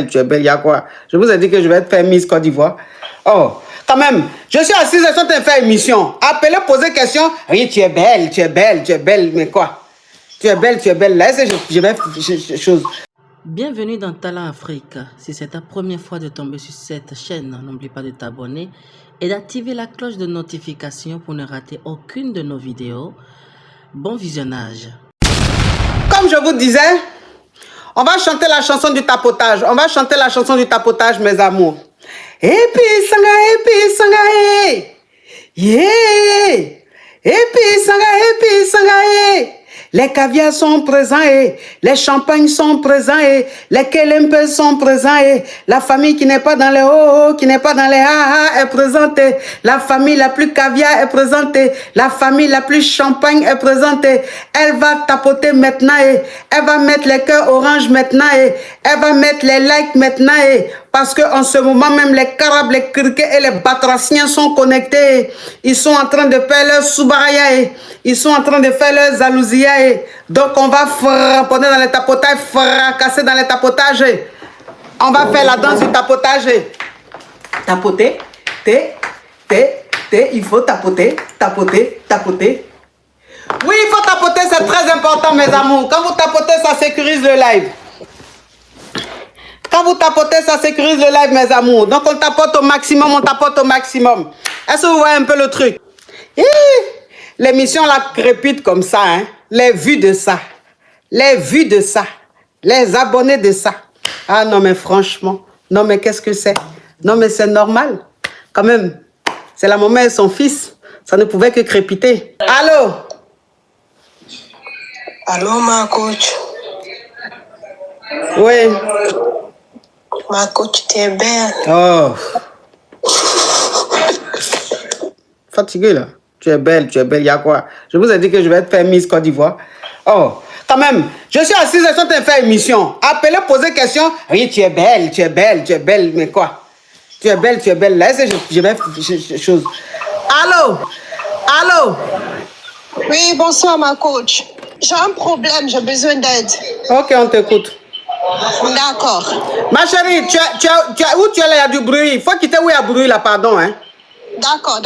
Tu es belle, il y a quoi? Je vous ai dit que je vais te faire Miss Côte d'Ivoire. Oh, quand même, je suis assise, je suis en train de faire émission. Appelez, posez question. Oui, tu es belle, tu es belle, tu es belle, mais quoi? Tu es belle, tu es belle. Là, je vais faire chose. Bienvenue dans Talent Afrique. Si c'est ta première fois de tomber sur cette chaîne, n'oublie pas de t'abonner et d'activer la cloche de notification pour ne rater aucune de nos vidéos. Bon visionnage. Comme je vous disais, on va chanter la chanson du tapotage. On va chanter la chanson du tapotage, mes amours. Et puis sanga, yeah. Et puis sanga, les caviars sont présents et les champagnes sont présents et les kelempes sont présents et la famille qui n'est pas dans les oh, qui n'est pas dans les ah est présentée. La famille la plus caviar est présentée. La famille la plus champagne est présentée. Elle va tapoter maintenant et elle va mettre les cœurs orange maintenant et elle va mettre les likes maintenant et parce qu'en ce moment même les carabes, les criquets et les batraciens sont connectés. Ils sont en train de faire leur soubaraya. Ils sont en train de faire leur zalouzia. Donc on va frapponner dans les tapotages, fracasser dans les tapotages. On va faire la danse du tapotage. Tapoter, il faut tapoter, tapoter, tapoter. Oui, il faut tapoter, c'est très important mes amours. Quand vous tapotez, ça sécurise le live. Quand vous tapotez, ça sécurise le live, mes amours. Donc, on tapote au maximum, on tapote au maximum. Est-ce que vous voyez un peu le truc? L'émission, là, crépite comme ça, hein. Les vues de ça. Les vues de ça. Les abonnés de ça. Ah non, mais franchement. Non, mais qu'est-ce que c'est? Non, mais c'est normal. Quand même. C'est la maman et son fils. Ça ne pouvait que crépiter. Allô? Allô, ma coach. Oui. Ma coach, tu es belle. Oh. Fatigué là. Tu es belle, il y a quoi? Je vous ai dit que je vais te faire Miss Côte d'Ivoire. Oh, quand même, je suis assise, je suis en train de faire émission. Appelez, posez question. Oui, tu es belle, tu es belle, tu es belle, mais quoi? Tu es belle, tu es belle. Là, je vais faire chose. Allô? Allô? Oui, bonsoir, ma coach. J'ai un problème, j'ai besoin d'aide. Ok, on t'écoute. D'accord. Ma chérie, où tu es là, il y a du bruit. Il faut quitter où il y a du bruit là, pardon, hein. D'accord,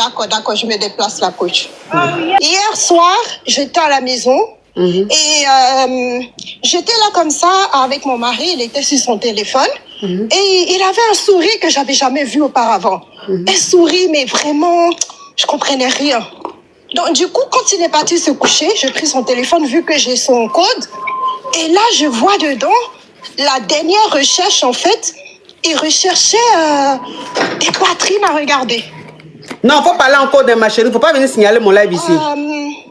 je me déplace, la coach. Hier soir, j'étais à la maison et j'étais là comme ça avec mon mari, il était sur son téléphone et il avait un sourire que j'avais jamais vu auparavant. Un sourire, mais vraiment, je comprenais rien. Donc du coup, quand il est parti se coucher, j'ai pris son téléphone vu que j'ai son code et là, je vois dedans la dernière recherche, en fait, il recherchait des poitrines à regarder. Non, faut parler encore de ma chérie. Faut pas venir signaler mon live ici.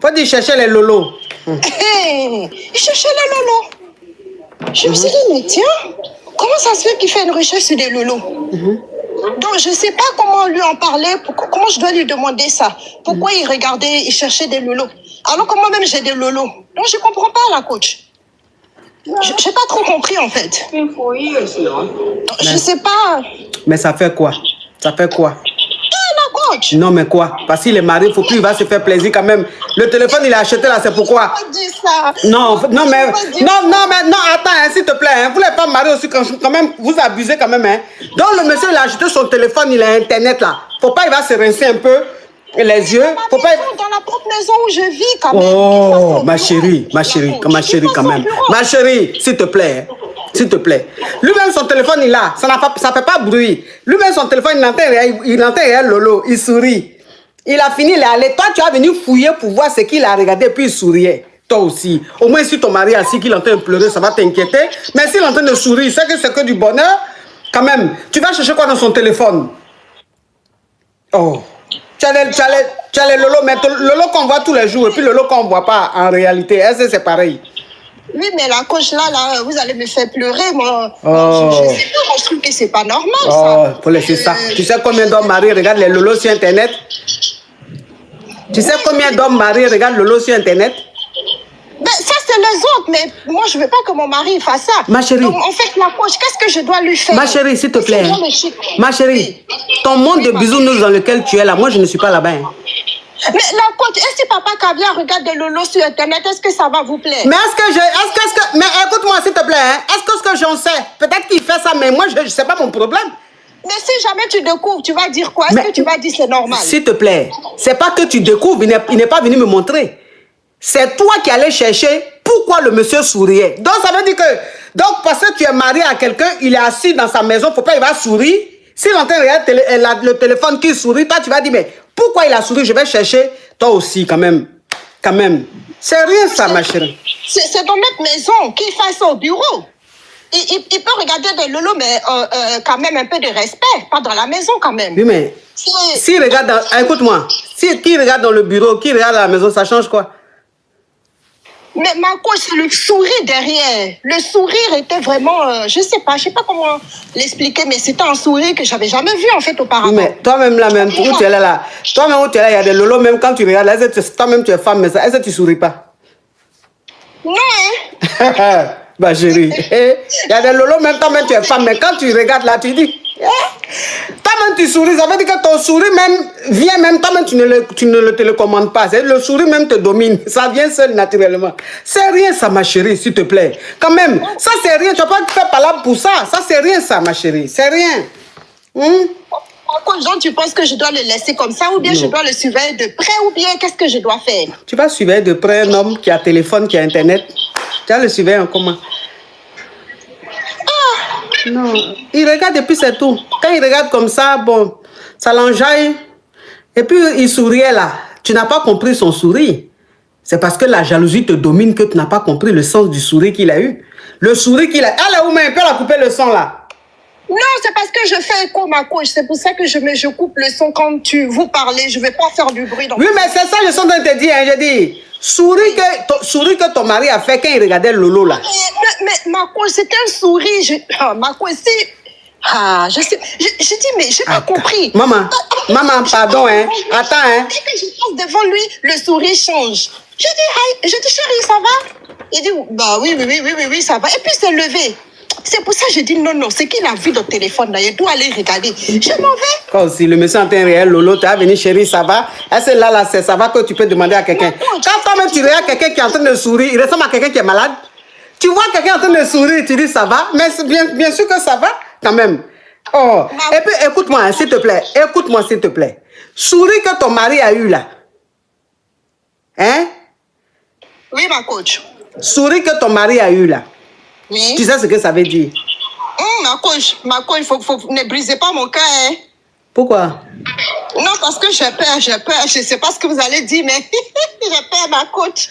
Faut dire chercher les lolos. Il cherchait les lolos. Je me suis dit, mais tiens, comment ça se fait qu'il fait une recherche sur des lolos? Donc, je sais pas comment lui en parler, comment je dois lui demander ça. Pourquoi il regardait, il cherchait des lolos? Alors que moi-même, j'ai des lolos. Donc, je comprends pas, la coach. J'ai pas trop compris, en fait. Je sais pas. Mais ça fait quoi? Ça fait quoi? Coach. Non, mais quoi? Parce qu'il est marié, il faut plus, il va se faire plaisir quand même. Le téléphone, il a acheté là, c'est pourquoi? Non, mais attends, hein, s'il te plaît, hein, vous n'êtes pas marié aussi, quand même, vous abusez quand même, hein. Donc, le monsieur, il a acheté son téléphone, il a Internet là. Faut pas, il va se rincer un peu les yeux. Faut pas. Dans la propre maison où je vis, quand même. Oh, ma chérie, quand même. Ma chérie, s'il te plaît, hein. S'il te plaît. Lui-même, son téléphone, il a. Ça ne fait pas bruit. Lui-même, son téléphone, il entend rien, Lolo. Il sourit. Il a fini, il est allé. Toi, tu as venu fouiller pour voir ce qu'il a regardé, puis il souriait. Toi aussi. Au moins, si ton mari est assis, qu'il est en train de pleurer, ça va t'inquiéter. Mais s'il est en train de sourire, c'est que c'est que du bonheur. Quand même, tu vas chercher quoi dans son téléphone? Oh. Tu as les Lolo, mais Lolo qu'on voit tous les jours, et puis Lolo qu'on ne voit pas en réalité. Est-ce que c'est pareil? Oui, mais la coach, là, vous allez me faire pleurer, moi. Oh. Je sais pas, moi, je trouve que c'est pas normal, ça. Oh, faut laisser ça. Tu sais combien d'hommes mariés regardent les lolos sur Internet? Tu sais combien d'hommes mariés regardent Lolo sur Internet? Ben, ça, c'est les autres, mais moi, je veux pas que mon mari fasse ça. Ma chérie. Donc, en fait, la coach, qu'est-ce que je dois lui faire? Ma chérie, s'il te plaît. Ma chérie, ton monde de bisounours dans lequel tu es là, moi, je ne suis pas là-bas. Hein. Mais la coach, est-ce que papa Caviar regarde de Lolo sur Internet? Est-ce que ça va vous plaire? Mais mais écoute-moi s'il te plaît, hein? Est-ce que j'en sais? Peut-être qu'il fait ça, mais moi, je sais pas mon problème. Mais si jamais tu découvres, tu vas dire quoi? Est-ce que tu vas dire c'est normal? S'il te plaît, c'est pas que tu découvres, il n'est pas venu me montrer. C'est toi qui allais chercher pourquoi le monsieur souriait. Donc ça veut dire que, donc parce que tu es marié à quelqu'un, il est assis dans sa maison, faut pas il va sourire. S'il entend le téléphone qui sourit, toi tu vas dire, mais pourquoi il a souri? Je vais chercher, toi aussi quand même. Quand même. C'est rien ça, ma chérie. C'est dans notre maison qu'il fait ça au bureau. Il peut regarder de Lolo, mais quand même un peu de respect, pas dans la maison quand même. Oui, mais s'il regarde dans... Écoute-moi, qui regarde dans le bureau, qui regarde à la maison, ça change quoi? Mais ma coach, c'est le sourire derrière. Le sourire était vraiment, je sais pas comment l'expliquer, mais c'était un sourire que j'avais jamais vu en fait auparavant. Oui, mais toi-même là, même, où tu es là, toi-même où tu es là, il y a des lolos, même quand tu regardes là, toi-même tu es femme, mais est-ce que tu souris pas? Non, hein? Bah chérie, il y a des lolos, même toi-même tu es femme, mais quand tu regardes là, tu dis, toi-même tu souris, ça veut dire que ton sourire même vient même, toi-même tu ne le télécommandes pas, le sourire même te domine, ça vient seul naturellement. C'est rien ça ma chérie, s'il te plaît. Quand même, ça c'est rien, tu vas pas te faire palabre pour ça, ça c'est rien ça ma chérie, c'est rien. Pourquoi genre tu penses que je dois le laisser comme ça ou bien je dois le surveiller de près ou bien qu'est-ce que je dois faire? Tu vas surveiller de près un homme qui a téléphone, qui a internet. Tu vas le surveiller en comment? Non, il regarde et puis c'est tout. Quand il regarde comme ça, bon, ça l'enjaille. Et puis il souriait là. Tu n'as pas compris son sourire. C'est parce que la jalousie te domine que tu n'as pas compris le sens du sourire qu'il a eu. Le sourire qu'il a... Allez, où il peut la couper le son là? Non, c'est parce que je fais écho, ma coach. C'est pour ça que je coupe le son quand vous parlez. Je ne vais pas faire du bruit. Oui, mais c'est ça, je suis en train de te dire. Hein, je dis, sourire que ton mari a fait quand il regardait Lolo là. Mais ma coach, c'était un sourire. Ma coach, c'est... je sais. Je dis, mais je n'ai pas compris. Maman, pardon, hein. Attends, hein. Dès que je passe devant lui, le sourire change. Je dis, chérie, ça va? Il dit, bah oui, ça va. Et puis, il s'est levé. C'est pour ça que je dis non, c'est qu'il a vu dans le téléphone là, il doit aller regarder. Je m'en vais. Quand aussi le monsieur entend réel, Lolo, tu as venu chérie, ça va? Est-ce que là, c'est ça va que tu peux demander à quelqu'un? Quand toi-même tu regardes quelqu'un qui est en train de sourire, il ressemble à quelqu'un qui est malade. Tu vois quelqu'un en train de sourire, tu dis ça va? Mais bien sûr que ça va, quand même. Oh, et puis écoute-moi, hein, s'il te plaît. Écoute-moi, s'il te plaît. Sourire que ton mari a eu là. Hein? Oui, ma coach. Sourire que ton mari a eu là. Oui. Tu sais ce que ça veut dire? Ma coach, ne brisez pas mon cœur. Hein. Pourquoi? Non, parce que j'ai peur. Je ne sais pas ce que vous allez dire, mais j'ai peur, ma coach.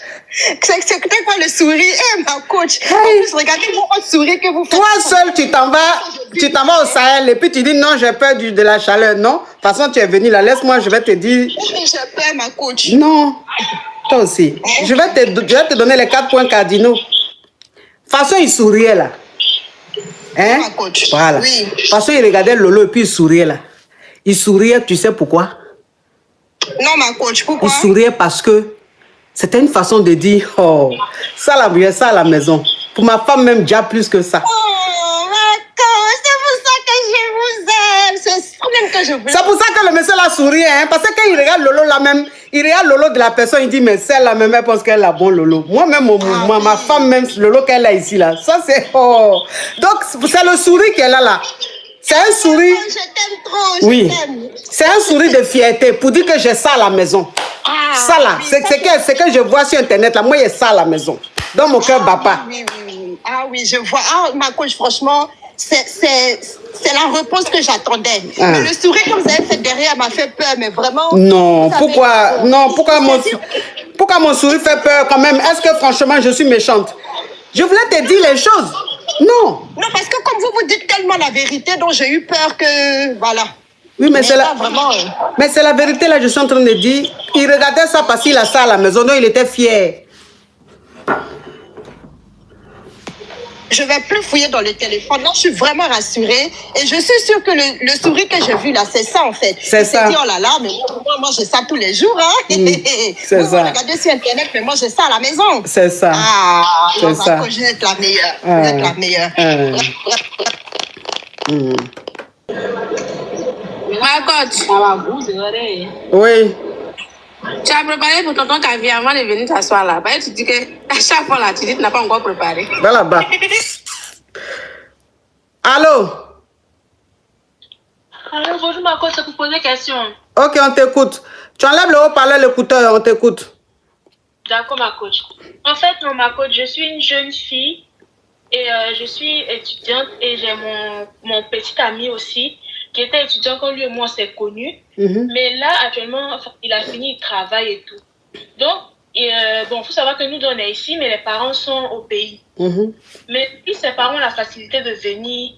C'est quoi le sourire? Ma coach. Hey. En plus, regardez mon sourire que vous faites. Toi seul, tu t'en vas au Sahel et puis tu dis non, j'ai peur de la chaleur. Non, de toute façon, tu es venu là. Laisse-moi, je vais te dire. J'ai peur, ma coach. Non, toi aussi. Je vais te donner les 4 points cardinaux. De toute façon, il souriait là. Hein? Ma coach. Voilà. Oui. De toute façon, il regardait Lolo et puis il souriait là. Il souriait, tu sais pourquoi? Non, ma coach, pourquoi? Il souriait parce que c'était une façon de dire, oh, ça à la maison. Pour ma femme même, déjà plus que ça. Oh, ma coach, c'est pour ça que je vous aime. C'est trop même que je vous C'est pour ça que le monsieur là sourit, hein, parce que quand il regarde Lolo là même, il regarde Lolo de la personne, il dit, mais celle-là même, elle pense qu'elle a bon Lolo. Moi-même, mon mouvement, ma femme même, Lolo qu'elle a ici là, ça c'est, oh. Donc, c'est le sourire qu'elle a là. C'est un sourire. Je t'aime trop, Oui. je t'aime. C'est un sourire de fierté pour dire que j'ai ça à la maison. Ça là, c'est que je vois sur internet là, moi j'ai ça à la maison. Dans mon cœur, papa. Oui. Ah oui, je vois. Ah, ma coach, franchement, c'est la réponse que j'attendais. Mais le sourire que vous avez fait derrière m'a fait peur, mais vraiment. Non, pourquoi mon sourire fait peur quand même? Est-ce que franchement je suis méchante? Je voulais te dire les choses. Non. Non, parce que comme vous dites tellement la vérité, donc j'ai eu peur que. Voilà. Oui, mais c'est là, vraiment. Mais c'est la vérité là, je suis en train de dire. Il regardait ça parce qu'il a ça à la maison, donc il était fier. Je vais plus fouiller dans le téléphone. Là, je suis vraiment rassurée. Et je suis sûre que le sourire que j'ai vu là, c'est ça en fait. C'est ça. Dit, oh là là, mais moi j'ai ça tous les jours. Hein. C'est vous ça. regardez sur Internet, mais moi j'ai ça à la maison. C'est ça. Ah, c'est ça. Je vais être la meilleure. Je vais être la meilleure. Oui. Tu as préparé pour tonton Kavi avant de venir t'asseoir là. Bah, tu dis que à chaque fois là, tu dis que tu n'as pas encore préparé. Va là-bas. Allô? Alors, bonjour ma coach, c'est pour poser question. Ok, on t'écoute. Tu enlèves le haut-parleur, l'écouteur, on t'écoute. D'accord, ma coach. En fait, non, ma coach, je suis une jeune fille et je suis étudiante et j'ai mon petit ami aussi qui était étudiant quand lui et moi on s'est connus. Mais là, actuellement, enfin, il a fini, il travaille et tout. Donc, bon, il faut savoir que nous, on est ici, mais les parents sont au pays. Mais puis, ses parents ont la facilité de venir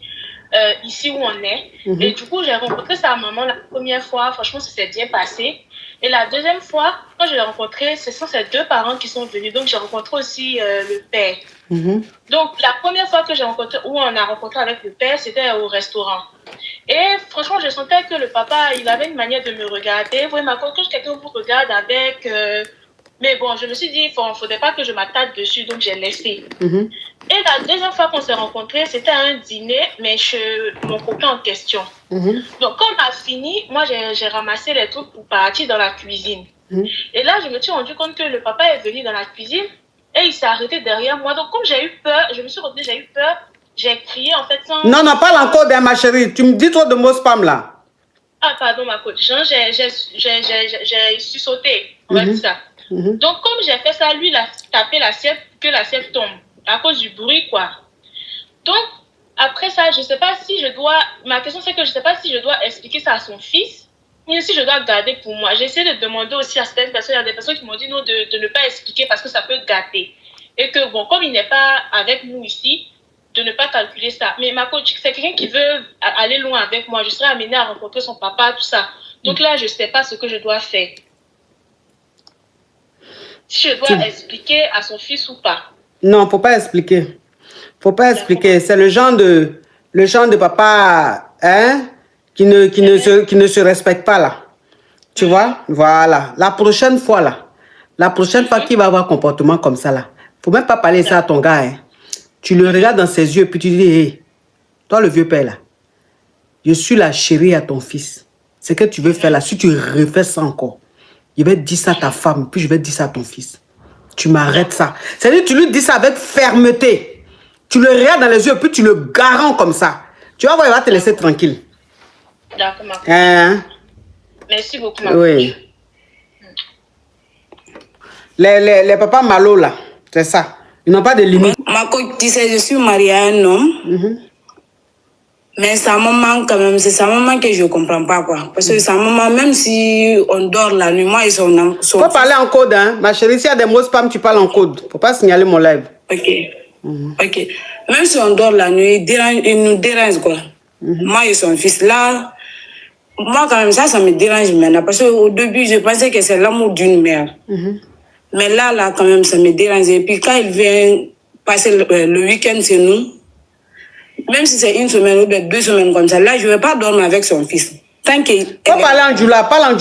ici où on est. Et du coup, j'ai rencontré sa maman la première fois. Franchement, ça s'est bien passé. Et la deuxième fois, quand je l'ai rencontré, ce sont ses deux parents qui sont venus. Donc, j'ai rencontré aussi le père. Donc, la première fois que j'ai rencontré, où on a rencontré avec le père, c'était au restaurant. Et franchement, je sentais que le papa, il avait une manière de me regarder. Vous voyez, quand quelqu'un vous regarde avec... mais bon, je me suis dit, il ne faudrait pas que je m'attarde dessus, donc j'ai laissé. Et la deuxième fois qu'on s'est rencontrés, c'était à un dîner, mais chez mon copain en question. Donc, quand on a fini, moi, j'ai ramassé les trucs pour partir dans la cuisine. Et là, je me suis rendu compte que le papa est venu dans la cuisine et il s'est arrêté derrière moi. Donc, comme j'ai eu peur, je me suis retenue, j'ai eu peur, j'ai crié en fait sans... Non, parle encore d'un ma chérie. Tu me dis trop de mots spam là. Ah, pardon, ma coach. J'ai sursauté, on va dire ça. Donc, comme j'ai fait ça, lui, il a tapé l'assiette, que l'assiette tombe, à cause du bruit, quoi. Donc, après ça, je sais pas si je dois... Ma question, c'est que je sais pas si je dois expliquer ça à son fils, ou si je dois garder pour moi. J'ai essayé de demander aussi à certaines personnes, il y a des personnes qui m'ont dit non, de ne pas expliquer parce que ça peut gâter. Et que, bon, comme il n'est pas avec nous ici, de ne pas calculer ça. Mais ma coach, c'est quelqu'un qui veut aller loin avec moi. Je serai amenée à rencontrer son papa, tout ça. Donc là, je sais pas ce que je dois faire. Si je dois expliquer à son fils ou pas. Non, faut pas expliquer. Faut pas expliquer. C'est le genre de papa hein, qui ne se respecte pas là. Tu vois? Voilà. La prochaine fois qu'il va avoir un comportement comme ça là, faut même pas parler ça à ton gars. Hein. Tu le regardes dans ses yeux puis tu dis, hey, toi le vieux père là, je suis la chérie à ton fils. Ce que tu veux faire là, si tu refais ça encore, je vais dire ça à ta femme, puis je vais dire ça à ton fils. Tu m'arrêtes ça. C'est-à-dire tu lui dis ça avec fermeté. Tu le regardes dans les yeux, puis tu le garantes comme ça. Tu vas voir, il va te laisser tranquille. D'accord, ma coach. Hein? Merci beaucoup, ma coach. Oui. Les papas malos là, c'est ça. Ils n'ont pas de limite. Ma coach, tu sais, je suis mariée à un homme. Mais sa maman, quand même, c'est sa maman que je ne comprends pas, quoi. Parce que sa maman, même si on dort la nuit, moi, ils sont... Faut parler en code, hein. Ma chérie, s'il y a des mots spam, tu parles en code. Faut pas signaler mon live. Ok. Ok. Même si on dort la nuit, ils nous dérangent, quoi. Moi et son fils, là... Moi, quand même, ça me dérange maintenant. Parce qu'au début, je pensais que c'est l'amour d'une mère. Mais là, quand même, ça me dérange. Et puis, quand il vient passer le week-end chez nous, même si c'est une semaine ou 2 semaines comme ça, là, je ne vais pas dormir avec son fils. Tant qu'il... Faut parler en djoula, parle en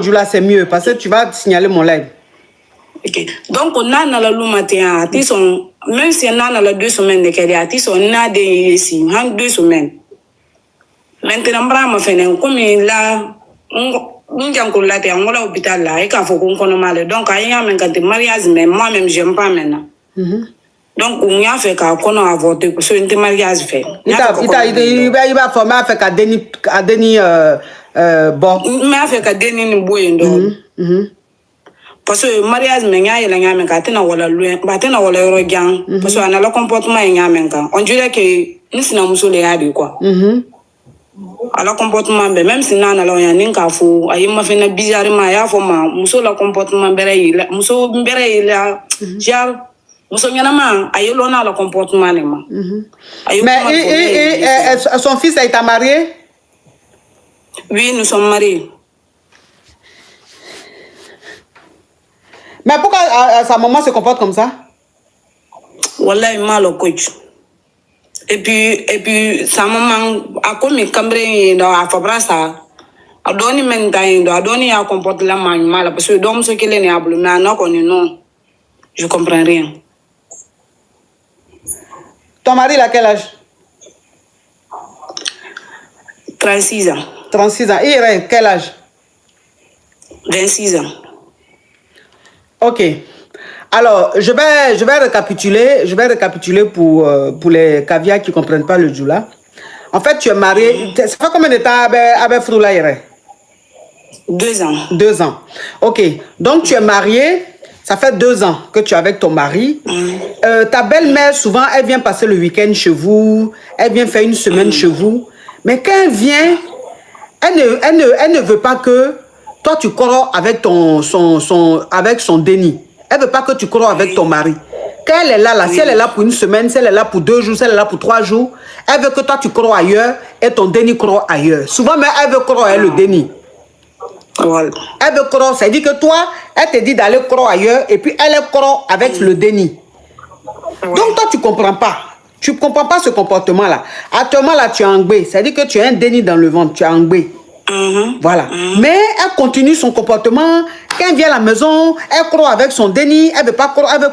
djoula, c'est mieux, parce que tu vas signaler mon live. Ok. Donc, on a dans le matin, même si on a dans 2 semaines de carrière, on a ici, 2 semaines. Maintenant, comme là, on a à l'hôpital là, et qu'il faut qu'on mal. Donc, il y a un mariage, mais moi-même, je n'aime pas maintenant. Donc, on a fait qu'on a avorté pour ce mariage fait. Il va former avec Adeni bon. Il m'a fait Adeni Boyendo. Parce que le mariage, il y a un parce qu'on a le comportement, on dirait que nous sommes quoi. Alors comportement même si nana la yani ka fo ayi ma fena bizarrement ya fo ma muso la comportement bere la muso bere la jar muso nyama ayi lona la comportement ne ma. Mais son fils a été marié? Oui, nous sommes mariés. Mais pourquoi sa maman se comporte comme ça? Wallahi mal coach. Et puis sa maman a commis cambré dans la fabrasa a donné maintenant a donné à comporter la main mal parce que donc ce qu'il est able mais non je comprends rien. Ton mari a quel âge? 36 ans. 36 ans. Il a quel âge? 26 ans. Ok. Alors, je vais récapituler pour les caviars qui ne comprennent pas le djoula. En fait, tu es marié. Ça fait combien de temps avec Froula Yere? 2 ans. 2 ans. Ok. Donc, tu es marié. Ça fait 2 ans que tu es avec ton mari. Ta belle-mère, souvent, elle vient passer le week-end chez vous. Elle vient faire une semaine chez vous. Mais quand elle vient, elle ne veut pas que toi, tu corrods avec avec son déni. Elle ne veut pas que tu corrods avec ton mari. Quand elle est là, si elle est là pour une semaine, si elle est là pour 2 jours, si elle est là pour 3 jours, elle veut que toi, tu corrods ailleurs et ton déni corrod ailleurs. Souvent, mais elle veut corrods avec le déni. Voilà. Elle veut corrods, ça veut dire que toi, elle te dit d'aller corrods ailleurs et puis elle est corrods avec le déni. Donc, toi, tu ne comprends pas. Tu ne comprends pas ce comportement-là. Actuellement, là, tu es angbé. Ça veut dire que tu as un déni dans le ventre. Tu es angbé. Voilà. Mais elle continue son comportement. Quand elle vient à la maison, elle croit avec son déni. Elle ne veut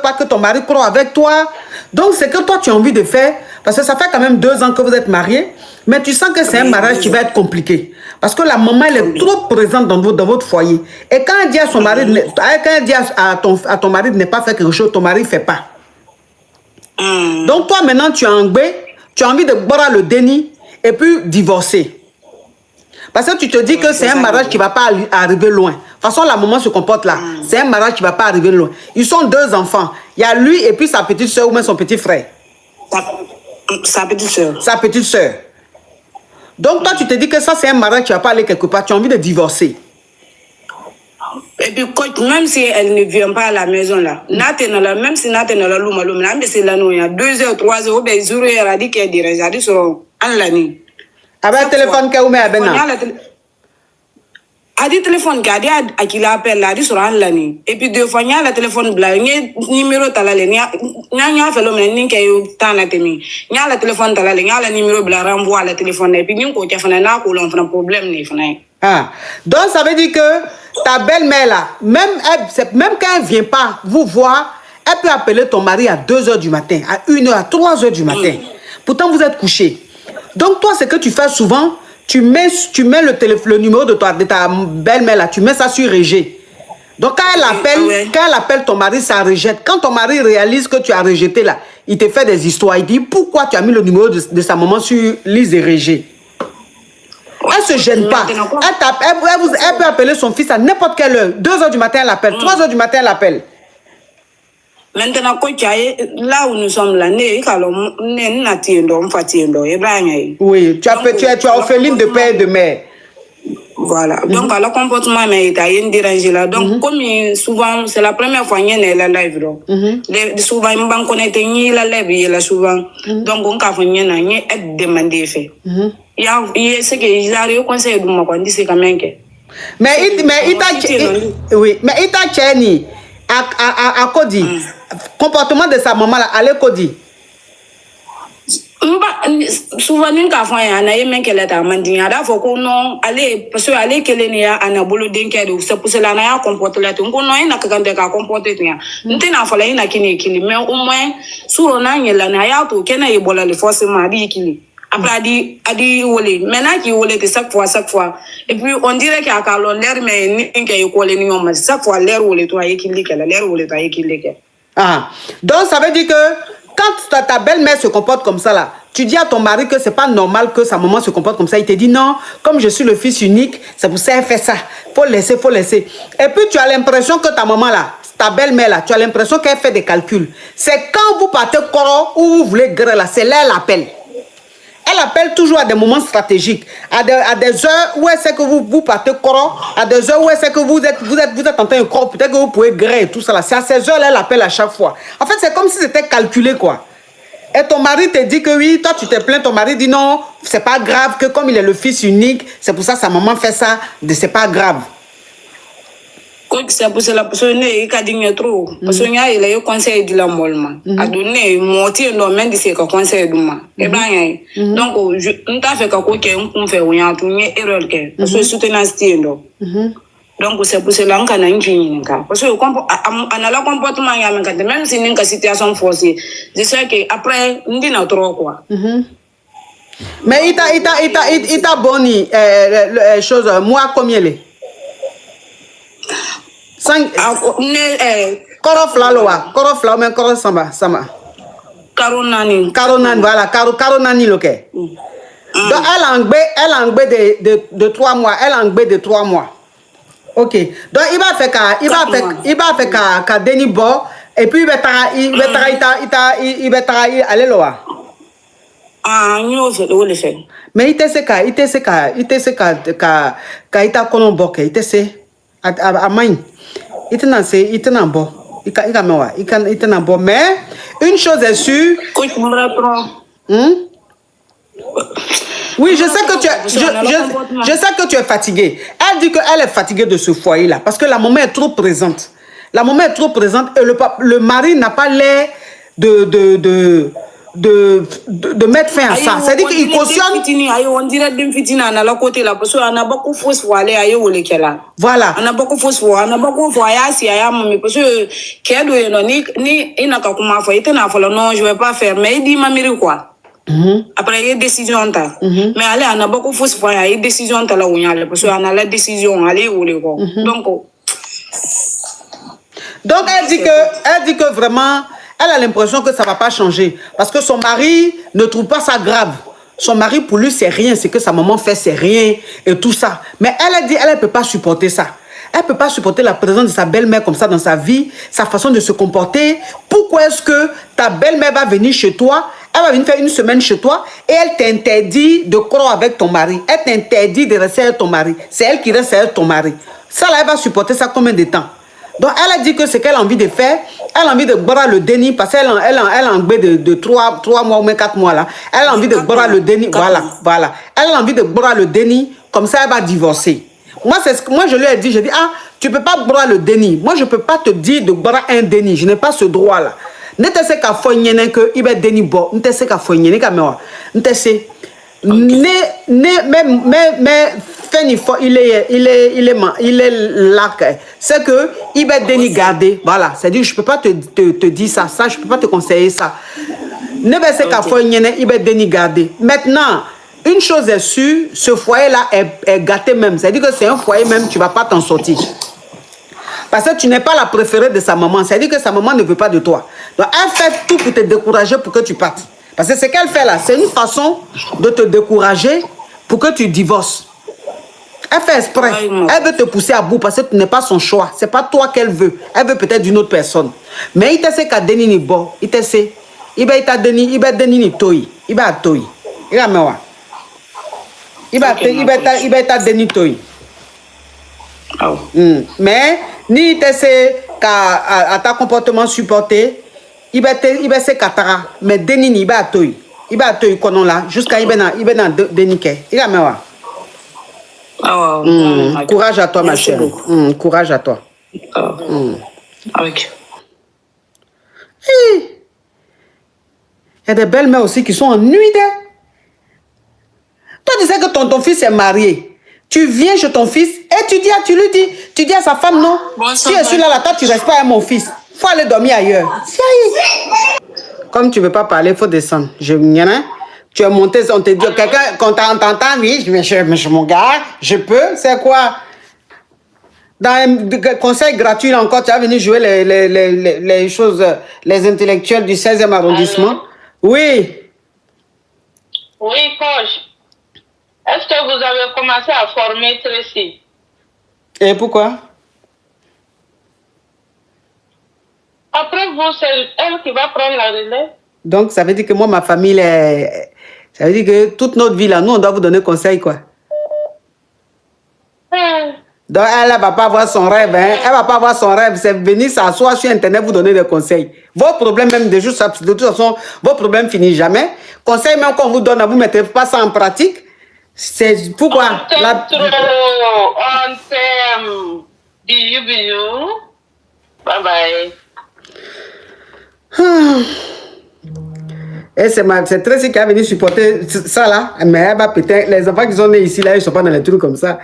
pas que ton mari croit avec toi. Donc, c'est que toi, tu as envie de faire. Parce que ça fait quand même 2 ans que vous êtes mariés. Mais tu sens que c'est un mariage qui va être compliqué. Parce que la maman, elle est trop présente dans votre foyer. Et quand elle dit à son mari, quand elle dit à ton mari de ne pas faire quelque chose, ton mari ne fait pas. Donc, toi, maintenant, tu es angbé. Tu as envie de boire le déni et puis divorcer. Parce que tu te dis que c'est un mariage qui ne va pas arriver loin. De toute façon, la maman se comporte là. C'est un mariage qui ne va pas arriver loin. Ils sont 2 enfants. Il y a lui et puis sa petite soeur ou même son petit frère. Sa petite soeur. Sa petite soeur. Donc, toi, tu te dis que ça, c'est un mariage qui ne va pas aller quelque part. Tu as envie de divorcer. Et puis, même si elle ne vient pas à la maison là, même si Nathan a la luma, c'est la nuit, 2 heures, 3 heures, 0 heures, elle a dit qu'elle dirait, elle a dit sur la nuit. Avec le téléphone qu'elle met à Bena. A dit téléphone qu'elle a dit à appelle, elle a dit sur la nuit. Et puis 2 fois, il y a le téléphone blanc, il y a numéro talale, il y a fait le même qui est tant la temi. Il y a le téléphone talale, il y a le numéro blanc, renvoie le téléphone, et puis nous, quand il y a un problème, donc, ça veut dire que ta belle-mère là, même quand elle ne vient pas vous voir, elle peut appeler ton mari à 2 heures du matin, à 1 heure, à 3 heures du matin. Pourtant, vous êtes couchés. Donc, toi, ce que tu fais souvent, tu mets le numéro de ta belle-mère là, tu mets ça sur Régé. Donc, quand elle appelle ton mari, ça rejette. Quand ton mari réalise que tu as rejeté là, il te fait des histoires. Il dit, pourquoi tu as mis le numéro de sa maman sur Lise et Régé? Elle ne se gêne pas. Elle peut appeler son fils à n'importe quelle heure. 2 heures du matin, elle appelle. 3 heures du matin, elle appelle. Maintenant, là où nous sommes là, oui, tu as orpheline de père et de mère. Voilà. Donc, le comportement est dérangé là. Donc, comme souvent, c'est la première fois qu'elle est live. Souvent, on connaît la live, souvent. Donc, on a fait une demande de fait. Il y a ce qu'ils arrivent au conseil de moi, quand c'est quand même. Mais il t'a tcheni à Kodi. Comportement de sa maman là, allez Kodi. Souvent, nous avons un mec qui est à Mandina. D'abord, non, allez, parce que allez, qu'elle est à Nabolo Denkedo, c'est pour cela qu'on a comporté là. On a qu'à comporter. Nous n'avons pas la qui mais au moins, sur on a une lanaya, tout, qu'elle a ébola les forcément dit qu'il après, a dit, maintenant qu'il voulait chaque fois. Et puis, on dirait qu'il y a qu'à l'air, mais il y a eu chaque fois l'air où les toits qu'il est, l'air où les toits qu'il est. Ah, donc ça veut dire que quand ta belle-mère se comporte comme ça là, tu dis à ton mari que c'est pas normal que sa maman se comporte comme ça. Il te dit non, comme je suis le fils unique, c'est pour ça qu'elle fait ça. Faut laisser. Et puis tu as l'impression que ta maman là, ta belle-mère là, tu as l'impression qu'elle fait des calculs. C'est quand vous partez corps ou vous voulez gré là, c'est là elle appelle. Elle appelle toujours à des moments stratégiques, à des heures où elle sait que vous partez corps, à des heures où elle sait que vous êtes en train de corps, peut-être que vous pouvez gré et tout ça là. C'est à ces heures-là elle appelle à chaque fois. En fait, c'est comme si c'était calculé quoi. Et ton mari te dit que oui, toi tu te plains, ton mari dit non, c'est pas grave, que comme il est le fils unique, c'est pour ça que sa maman fait ça, c'est pas grave. C'est pour cela que il a dit trop. Parce qu'il a eu conseil de la mollement. A donné moitié de l'homme de ses conseils de moi. Et bien, donc, on t'a fait qu'on fait rien, tout est erreur. Parce que soutenir ce donc, c'est pour cela qu'on a une fille. Parce que, on a le comportement, même si une situation forcée, je sais qu'après, on dit trop quoi. Mais il t'a boni, chose, moi, combien il est? Koro flaloa, koro flao, mais koro samba. Karonani. Karonani, voilà, Karonani, ok. Donc, elle a un bé de 3 mois. Elle a un bé de 3 mois. Ok. Donc, il va faire qu'à Denis Bo, et puis il va aller là. Ah, nous le fait. Mais il te sait qu'à ita Colombo, il te sait à main. Il te n'a c'est, il te n'a bon. Il te n'a bon. Mais une chose est sûre. Oui, je sais que je sais que tu es fatiguée. Elle dit qu'elle est fatiguée de ce foyer-là parce que la maman est trop présente. La maman est trop présente et le mari n'a pas l'air de mettre fin à ça. C'est-à-dire qu'il cautionne. On dirait d'une fitine à la côté là parce qu'on a beaucoup fausse foi aller à voilà. On a beaucoup fausse foi, on a beaucoup voyage si à mais parce que qu'elle ni n'a qu'à comment faire, il n'a pas non, je vais pas faire mais il dit ma mère quoi. Après il y a décision mais allez on a beaucoup fausse foi, il y a décision là où il y a parce qu'on a la décision aller où les quoi. Donc elle dit que vraiment elle a l'impression que ça va pas changer parce que son mari ne trouve pas ça grave. Son mari pour lui c'est rien, c'est que sa maman fait c'est rien et tout ça. Mais elle a dit elle peut pas supporter ça. Elle peut pas supporter la présence de sa belle-mère comme ça dans sa vie, sa façon de se comporter. Pourquoi est-ce que ta belle-mère va venir chez toi? Elle va venir faire une semaine chez toi et elle t'interdit de croire avec ton mari. Elle t'interdit de rester avec ton mari. C'est elle qui reste avec ton mari. Ça là, elle va supporter ça combien de temps? Donc elle a dit que ce qu'elle a envie de faire, elle a envie de boire le déni parce qu'elle a un bébé de 3 mois ou même 4 mois là. Elle a envie de boire le déni. Voilà. Elle a envie de boire le déni, comme ça elle va divorcer. Moi je lui ai dit, tu peux pas boire le déni. Moi je peux pas te dire de boire un déni. Je n'ai pas ce droit là. Ne te sais qu'à foigner que il va déni bo. Ne te sais qu'à foigner caméra. Ne te sais. Mais il est là. C'est que il va déni garder. Voilà. C'est-à-dire je peux pas te dire ça. Je peux pas te conseiller ça. Ne te sais qu'à foigner il va déni garder. Maintenant. Une chose est sûre, ce foyer-là est gâté même. C'est-à-dire que c'est un foyer même, tu ne vas pas t'en sortir. Parce que tu n'es pas la préférée de sa maman. C'est-à-dire que sa maman ne veut pas de toi. Donc elle fait tout pour te décourager pour que tu partes. Parce que ce qu'elle fait là, c'est une façon de te décourager pour que tu divorces. Elle fait exprès. Elle veut te pousser à bout parce que tu n'es pas son choix. Ce n'est pas toi qu'elle veut. Elle veut peut-être d'une autre personne. Mais il te sait qu'à Denis ni bon. Il te sait. Il va Denis ni toi. Il va toi. Il va me il va être dénitoy. Mais ni te sait qu'à ta comportement supporté, il va se catara. Mais déni il va toy. Il va toy konon là jusqu'à il va dans déniqué. Il a mewa. Courage à toi ma chère. Courage à toi. Avec. Il y a des belles mères aussi qui sont en nuit. Toi, tu sais que ton fils est marié. Tu viens chez ton fils et tu dis à sa femme, non, si je suis là, toi, tu restes pas avec mon fils. Il faut aller dormir ailleurs. Comme tu ne veux pas parler, il faut descendre. Tu es monté, on te dit, quelqu'un, quand tu entends, oui, mais mon gars, je peux, c'est quoi? Dans un conseil gratuit encore, tu as venu jouer les choses, les intellectuels du 16e arrondissement. Oui. Oui, coach. Est-ce que vous avez commencé à former Tracy? Et pourquoi? Après vous, c'est elle qui va prendre la relève. Donc, ça veut dire que moi, ma famille, ça veut dire que toute notre vie, là, nous, on doit vous donner conseil, quoi. Donc, elle ne va pas avoir son rêve, hein. Elle ne va pas avoir son rêve. C'est venir s'asseoir sur Internet, vous donner des conseils. Vos problèmes, même de toute façon, vos problèmes finissent jamais. Conseils, même qu'on vous donne, vous ne mettez pas ça en pratique. C'est pourquoi on t'aime. Bisous. Bye bye. Et c'est Tracy qui a venu supporter ça là. Mais elle va peut-être. Les enfants qui sont nés ici là, ils ne sont pas dans les trucs comme ça.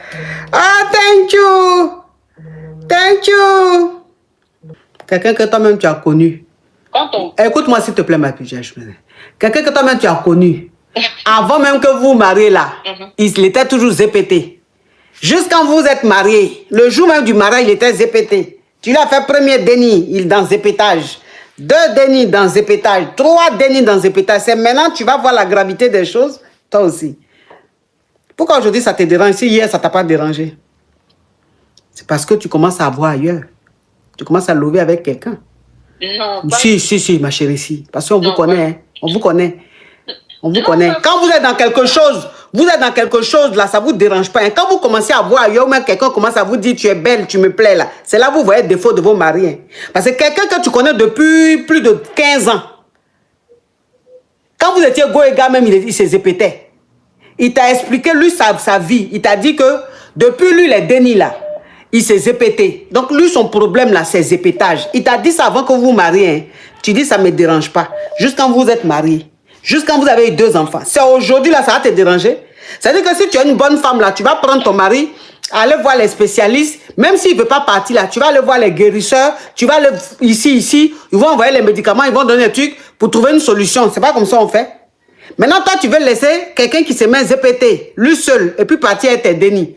Ah, thank you. Thank you. Quelqu'un que toi-même tu as connu. Écoute-moi s'il te plaît, ma fille. Quelqu'un que toi-même tu as connu. Avant même que vous mariez là, il était toujours zépété. Juste quand vous êtes mariés, le jour même du mariage, il était zépété. Tu lui as fait premier déni, il dans zépétage. 2 dénis dans zépétage. 3 dénis dans zépétage. C'est maintenant tu vas voir la gravité des choses, toi aussi. Pourquoi aujourd'hui ça te dérange si hier ça t'a pas dérangé? C'est parce que tu commences à voir ailleurs. Tu commences à lever avec quelqu'un. Non, pas... Si, ma chérie, si. Parce qu'on vous connaît, hein. On vous connaît. On vous Non, connaît. pas... Quand vous êtes dans quelque chose, là, ça ne vous dérange pas. Hein. Quand vous commencez à voir ailleurs, même quelqu'un commence à vous dire tu es belle, tu me plais, là. C'est là que vous voyez le défaut de vos maris. Hein. Parce que quelqu'un que tu connais depuis plus de 15 ans, quand vous étiez go et gars, même, il s'est zépété. Il t'a expliqué, lui, sa vie. Il t'a dit que depuis lui, les dénis, là, il s'est zépété. Donc, lui, son problème, là, c'est zépétage. Il t'a dit ça avant que vous vous mariez. Hein. Tu dis, ça ne me dérange pas. Juste quand vous êtes mariés. Juste quand vous avez eu 2 enfants. C'est aujourd'hui, là, ça va te déranger. C'est-à-dire que si tu es une bonne femme, là, tu vas prendre ton mari, aller voir les spécialistes. Même s'il ne veut pas partir, là, tu vas aller voir les guérisseurs. Tu vas aller ici. Ils vont envoyer les médicaments, ils vont donner des trucs pour trouver une solution. C'est pas comme ça on fait. Maintenant, toi, tu veux laisser quelqu'un qui se met ZPT, lui seul, et puis partir avec tes dénis.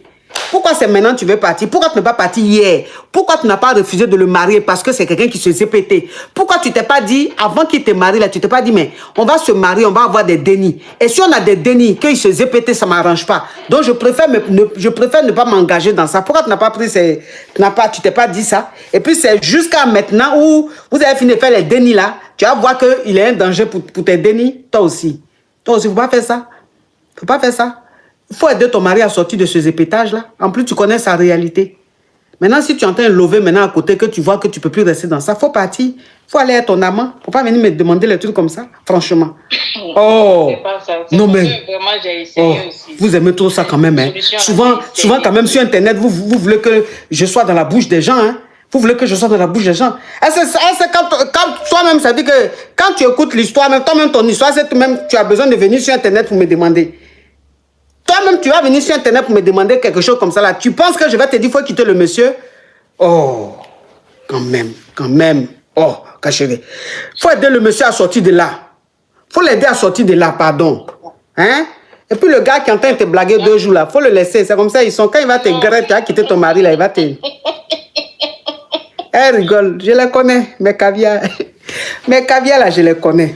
Pourquoi c'est maintenant que tu veux partir? Pourquoi tu n'es pas parti hier? Pourquoi tu n'as pas refusé de le marier parce que c'est quelqu'un qui se ZPT? Pourquoi tu t'es pas dit, avant qu'il te marie, là, tu t'es pas dit, mais on va se marier, on va avoir des dénis. Et si on a des dénis, qu'il se ZPT, ça ne m'arrange pas. Donc, je préfère ne pas m'engager dans ça. Pourquoi tu n'as pas pris tu t'es pas dit ça? Et puis, c'est jusqu'à maintenant où vous avez fini de faire les dénis là, tu vas voir qu'il est un danger pour tes dénis, toi aussi. Toi aussi, il ne faut pas faire ça. Il ne faut pas faire ça. Il faut aider ton mari à sortir de ce zépétage-là. En plus, tu connais sa réalité. Maintenant, si tu es en train de lever maintenant à côté, que tu vois que tu ne peux plus rester dans ça, il faut partir. Il faut aller à ton amant. Il ne faut pas venir me demander les trucs comme ça, franchement. Oh! C'est pas ça. Non, mais... Vraiment, j'ai essayé aussi. Vous aimez trop ça quand même. Hein? Souvent, quand même, sur Internet, vous voulez que je sois dans la bouche des gens. Hein? Vous voulez que je sois dans la bouche des gens. C'est quand toi-même, ça dit que quand tu écoutes l'histoire, même toi-même, ton histoire, c'est toi-même, tu as besoin de venir sur Internet pour me demander. Toi-même, tu vas venir sur Internet pour me demander quelque chose comme ça là. Tu penses que je vais te dire qu'il faut quitter le monsieur? Oh, quand même. Oh, cachez-le. Il faut aider le monsieur à sortir de là. Il faut l'aider à sortir de là, pardon. Hein? Et puis le gars qui est en train de te blaguer 2 jours là, il faut le laisser. C'est comme ça, quand il va te griller, tu vas quitter ton mari là, il va te... Elle rigole, je les connais, mes caviars. Mes caviars là, je les connais.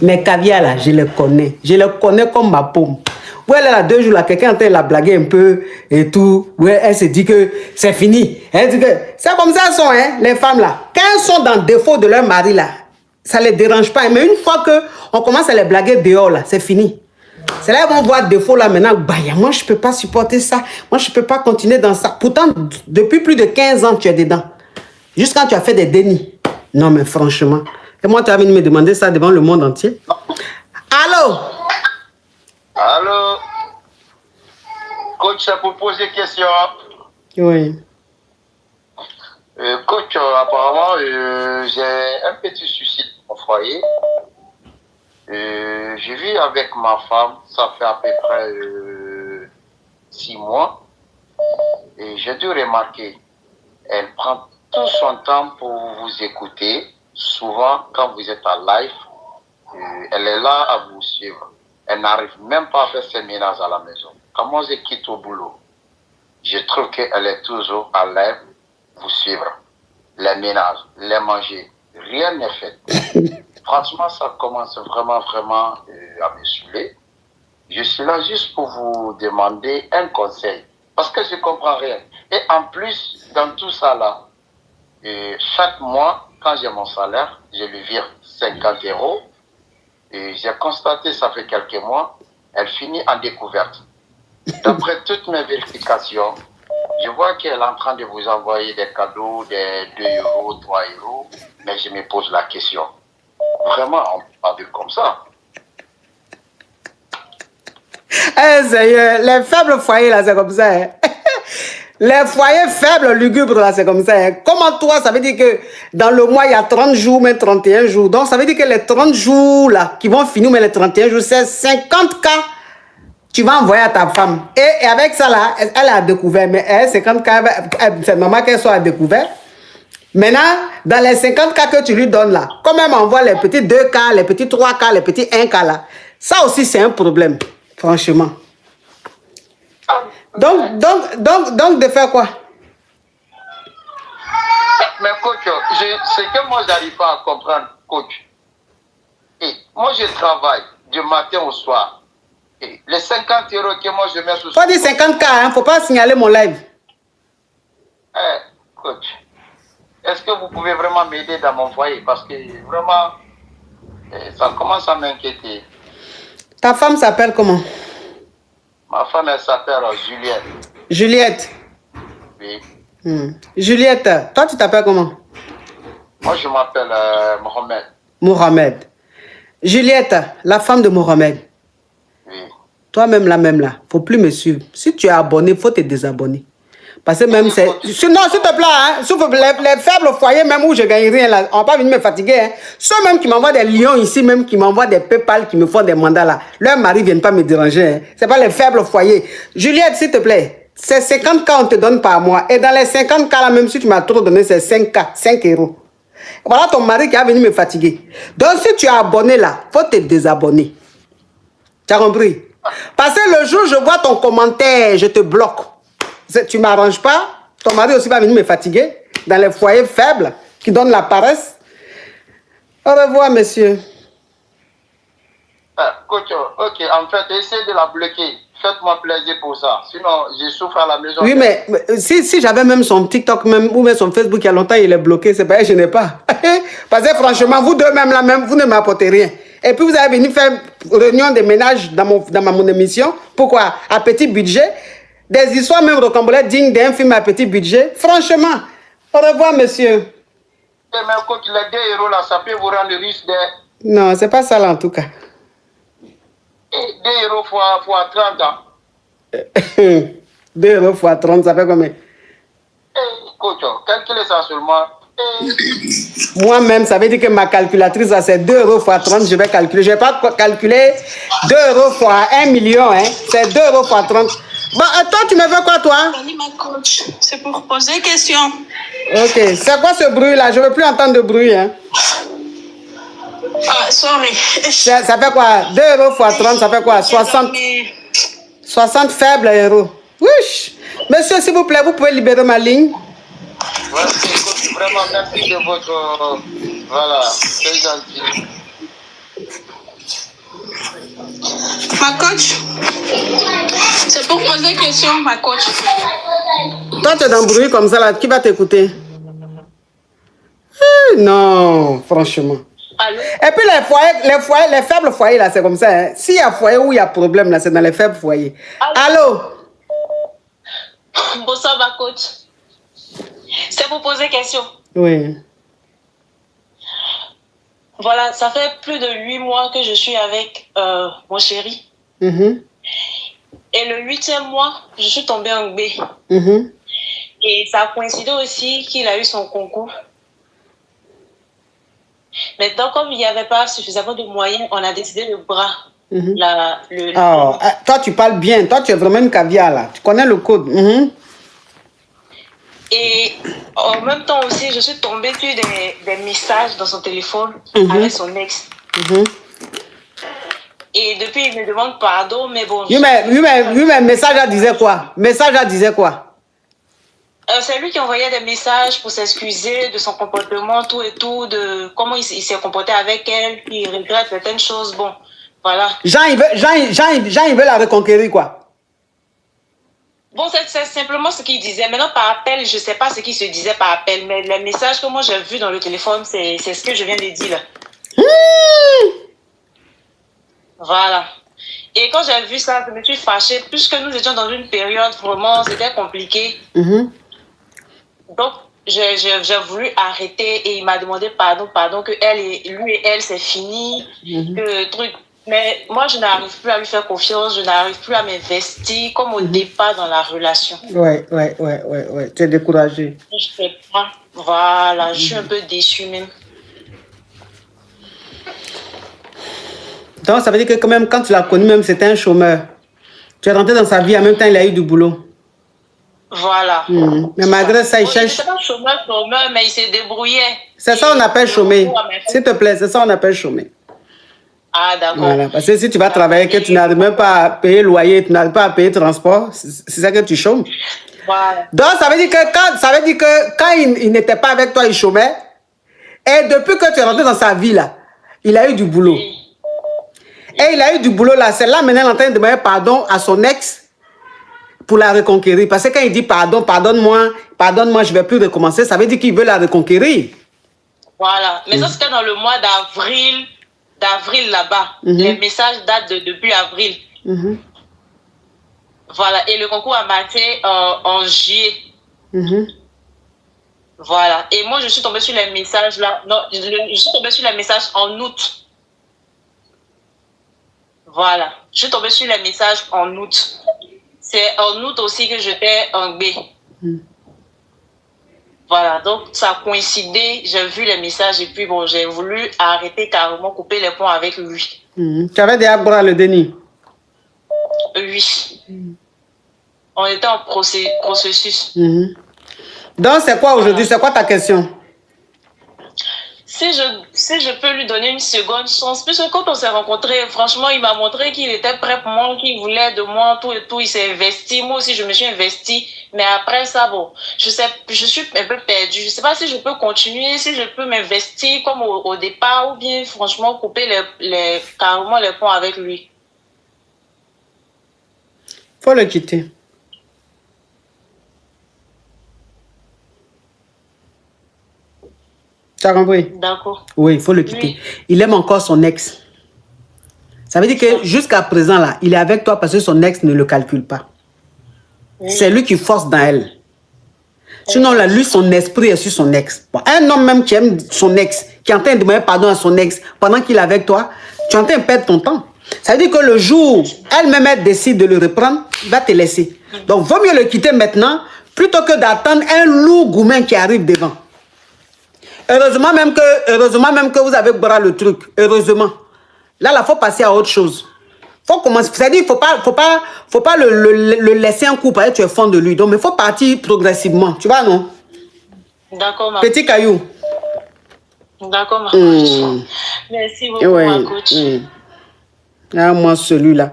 Mes caviars là, je les connais. Je les connais comme ma paume. Ouais, elle est là 2 jours là, quelqu'un est en train de la blaguer un peu et tout. Ouais, elle se dit que c'est fini. Elle dit que c'est comme ça elles sont, hein, les femmes là. Quand elles sont dans le défaut de leur mari là, ça ne les dérange pas. Mais une fois qu'on commence à les blaguer dehors là, c'est fini. C'est là qu'ils vont voir le défaut là maintenant. Bah, moi, je ne peux pas supporter ça. Moi, je ne peux pas continuer dans ça. Pourtant, depuis plus de 15 ans, tu es dedans. Juste quand tu as fait des dénis. Non, mais franchement. Et moi, tu as venu me demander ça devant le monde entier. Allô? Allô? Coach, c'est pour poser question. Oui. Coach, apparemment, j'ai un petit souci dans mon foyer. Je vis avec ma femme, ça fait à peu près 6 mois. Et j'ai dû remarquer, elle prend tout son temps pour vous écouter. Souvent, quand vous êtes en live, elle est là à vous suivre. Elle n'arrive même pas à faire ses ménages à la maison. Quand moi je quitte au boulot, je trouve qu'elle est toujours à l'aise vous suivre. Les ménages, les manger, rien n'est fait. Franchement, ça commence vraiment à me saouler. Je suis là juste pour vous demander un conseil. Parce que je ne comprends rien. Et en plus, dans tout ça là, chaque mois, quand j'ai mon salaire, je lui vire 50 €. Et j'ai constaté, ça fait quelques mois, elle finit en découverte. D'après toutes mes vérifications, je vois qu'elle est en train de vous envoyer des cadeaux, des 2 €, 3 €, mais je me pose la question. Vraiment, on ne peut pas vivre comme ça. Eh, Seigneur, les faibles foyers, là, c'est comme ça. Hein. Les foyers faibles, lugubres, là, c'est comme ça. Hein. Comment toi, ça veut dire que dans le mois, il y a 30 jours, mais 31 jours. Donc, ça veut dire que les 30 jours, là, qui vont finir, mais les 31 jours, c'est 50 cas. Tu vas envoyer à ta femme. Et avec ça, là, elle a découvert. Mais elle, 50 cas, c'est normal qu'elle soit à découvert. Maintenant, dans les 50 cas que tu lui donnes là, comme elle m'envoie les petits 2 cas, les petits 3 cas, les petits 1 cas là, ça aussi c'est un problème, franchement. Donc de faire quoi? Mais coach, ce que moi, j'arrive pas à comprendre, coach. Et moi, je travaille du matin au soir. Et les 50 € que moi, je mets sur... Faut dire 50K, hein, faut pas signaler mon live. Coach, est-ce que vous pouvez vraiment m'aider dans mon foyer? Parce que vraiment, ça commence à m'inquiéter. Ta femme s'appelle comment? Ma femme, elle s'appelle Juliette. Juliette. Oui. Juliette, toi tu t'appelles comment? Moi, je m'appelle Mohamed. Mohamed. Juliette, la femme de Mohamed. Oui. Toi-même la même là, faut plus me suivre. Si tu es abonné, faut te désabonner. Parce que même c'est... Non, s'il te plaît, hein, les faibles foyers, même où je gagne rien là, on va pas venir me fatiguer. Hein. Ceux même qui m'envoient des lions ici, même qui m'envoient des PayPal, qui me font des mandats là, leurs maris ne viennent pas me déranger. Hein. C'est pas les faibles foyers. Juliette, s'il te plaît, c'est 50K on te donne par mois. Et dans les 50K là, même si tu m'as trop donné, c'est 5K, 5 €. Voilà ton mari qui a venu me fatiguer. Donc si tu es abonné là, faut te désabonner. Tu as compris? Parce que le jour où je vois ton commentaire, je te bloque. Tu ne m'arranges pas, ton mari aussi va venir me fatiguer dans les foyers faibles qui donnent la paresse. Au revoir, monsieur. Coach, ok, en fait, essayez de la bloquer. Faites-moi plaisir pour ça. Sinon, je souffre à la maison. Oui, mais si j'avais même son TikTok même, ou même son Facebook il y a longtemps, il est bloqué, c'est pas je n'ai pas. Parce que franchement, vous deux même là, même, vous ne m'apportez rien. Et puis vous avez venu faire réunion de ménage dans mon émission. Pourquoi? À petit budget. Des histoires même rocambolesques dignes d'un film à petit budget. Franchement, au revoir, monsieur. Mais coach, les 2 € là, ça peut vous rendre riche de... Non, c'est pas ça là en tout cas. 2 € fois 30 ans. 2 € fois 30, ça fait combien? Coach, calculez ça seulement. Moi-même, ça veut dire que ma calculatrice, c'est 2 € fois 30, je vais calculer. Je ne vais pas calculer 2 € fois 1 million, hein. C'est 2 € fois 30. Bon, toi, tu me veux quoi, toi? C'est pour poser question. Ok, c'est quoi ce bruit-là? Je ne veux plus entendre de bruit, hein. Ah, sorry. Ça fait quoi? 2 € fois 30, ça fait quoi? 60 faibles euros. Wesh! Monsieur, s'il vous plaît, vous pouvez libérer ma ligne? Coach, vraiment, merci de votre... Voilà, c'est gentil. Ma coach, c'est pour poser question, ma coach. Toi, tu es dans le bruit comme ça, là. Qui va t'écouter? Non, franchement. Allô? Et puis les faibles foyers, là, c'est comme ça. Hein. S'il y a foyer où il y a problème, là, c'est dans les faibles foyers. Allô? Bonsoir, ma coach. C'est pour poser question. Oui. Voilà, ça fait plus de 8 mois que je suis avec mon chéri. Et le 8e mois, je suis tombée en B. Et ça a coïncidé aussi qu'il a eu son concours. Maintenant, comme il n'y avait pas suffisamment de moyens, on a décidé de bras. Toi, tu parles bien. Toi, tu es vraiment une caviar, là. Tu connais le code. Et en même temps aussi, je suis tombée sur des messages dans son téléphone avec son ex. Et depuis, il me demande pardon, mais bon... Oui, mais message là disait quoi? Message là disait quoi? C'est lui qui envoyait des messages pour s'excuser de son comportement, tout et tout, de comment il s'est comporté avec elle, puis il regrette certaines choses, bon, voilà. Jean, il veut la reconquérir, quoi? Bon, c'est simplement ce qu'il disait. Maintenant, par appel, je ne sais pas ce qu'il se disait par appel, mais les messages que moi j'ai vus dans le téléphone, c'est ce que je viens de dire là. Voilà. Et quand j'ai vu ça, je me suis fâchée, puisque nous étions dans une période vraiment, c'était compliqué. Donc, j'ai voulu arrêter et il m'a demandé pardon, que lui et elle, c'est fini, que truc. Mais moi, je n'arrive plus à lui faire confiance, je n'arrive plus à m'investir comme au départ dans la relation. Ouais. Tu es découragée. Je sais pas. Voilà, je suis un peu déçue même. Donc, ça veut dire que quand même, quand tu l'as connu, même c'était un chômeur. Tu es rentré dans sa vie, en même temps, il a eu du boulot. Voilà. Mais malgré ça, il cherche... Il n'était pas chômeur, mais il s'est débrouillé. C'est ça qu'on appelle chômer. S'il te plaît, c'est ça qu'on appelle chômer. Ah, d'accord. Voilà, parce que si tu vas travailler, que tu n'arrives même pas à payer loyer, tu n'arrives pas à payer transport, c'est ça que tu chômes. Voilà. Donc, ça veut dire que quand il n'était pas avec toi, il chômait. Et depuis que tu es rentré dans sa vie, là, il a eu du boulot. Oui. Et il a eu du boulot, là. C'est là, maintenant, il est en train de demander pardon à son ex pour la reconquérir. Parce que quand il dit pardon, pardonne-moi, je ne vais plus recommencer, ça veut dire qu'il veut la reconquérir. Voilà. Mais ça, c'était dans le mois d'avril là-bas. Les messages datent depuis avril. Voilà. Et le concours a marqué en juillet. Voilà. Et moi, je suis tombée sur les messages là. Non, je suis tombée sur les messages en août. Voilà. Je suis tombée sur les messages en août. C'est en août aussi que j'étais en B. Voilà. Donc, ça a coïncidé. J'ai vu les messages et puis bon, j'ai voulu arrêter carrément, couper les ponts avec lui. Tu avais déjà bras le déni? Oui. On était en processus. Donc, c'est quoi aujourd'hui? C'est quoi ta question? Si je peux lui donner une seconde chance, puisque quand on s'est rencontrés, franchement, il m'a montré qu'il était prêt pour moi, qu'il voulait de moi, tout et tout. Il s'est investi. Moi aussi, je me suis investie. Mais après ça, bon, je suis un peu perdue. Je ne sais pas si je peux continuer, si je peux m'investir comme au départ, ou bien, franchement, couper carrément les ponts avec lui. Faut le quitter. Tu as compris? D'accord. Oui, il faut le quitter. Oui. Il aime encore son ex. Ça veut dire que jusqu'à présent, là, il est avec toi parce que son ex ne le calcule pas. Oui. C'est lui qui force dans elle. Sinon, là, lui, son esprit est sur son ex. Bon, un homme même qui aime son ex, qui est en train de demander pardon à son ex pendant qu'il est avec toi, tu es en train de perdre ton temps. Ça veut dire que le jour, elle-même, elle décide de le reprendre, il va te laisser. Donc, vaut mieux le quitter maintenant plutôt que d'attendre un lourd gourmet qui arrive devant. Heureusement même que vous avez bras le truc. Heureusement. Là, il faut passer à autre chose. Faut commencer. C'est-à-dire, faut pas le laisser un coup parce que tu es fond de lui. Donc, il faut partir progressivement. Tu vois, non? D'accord, ma petit caillou. D'accord, ma coach. Merci beaucoup, ma coach. Ah, moi, celui-là.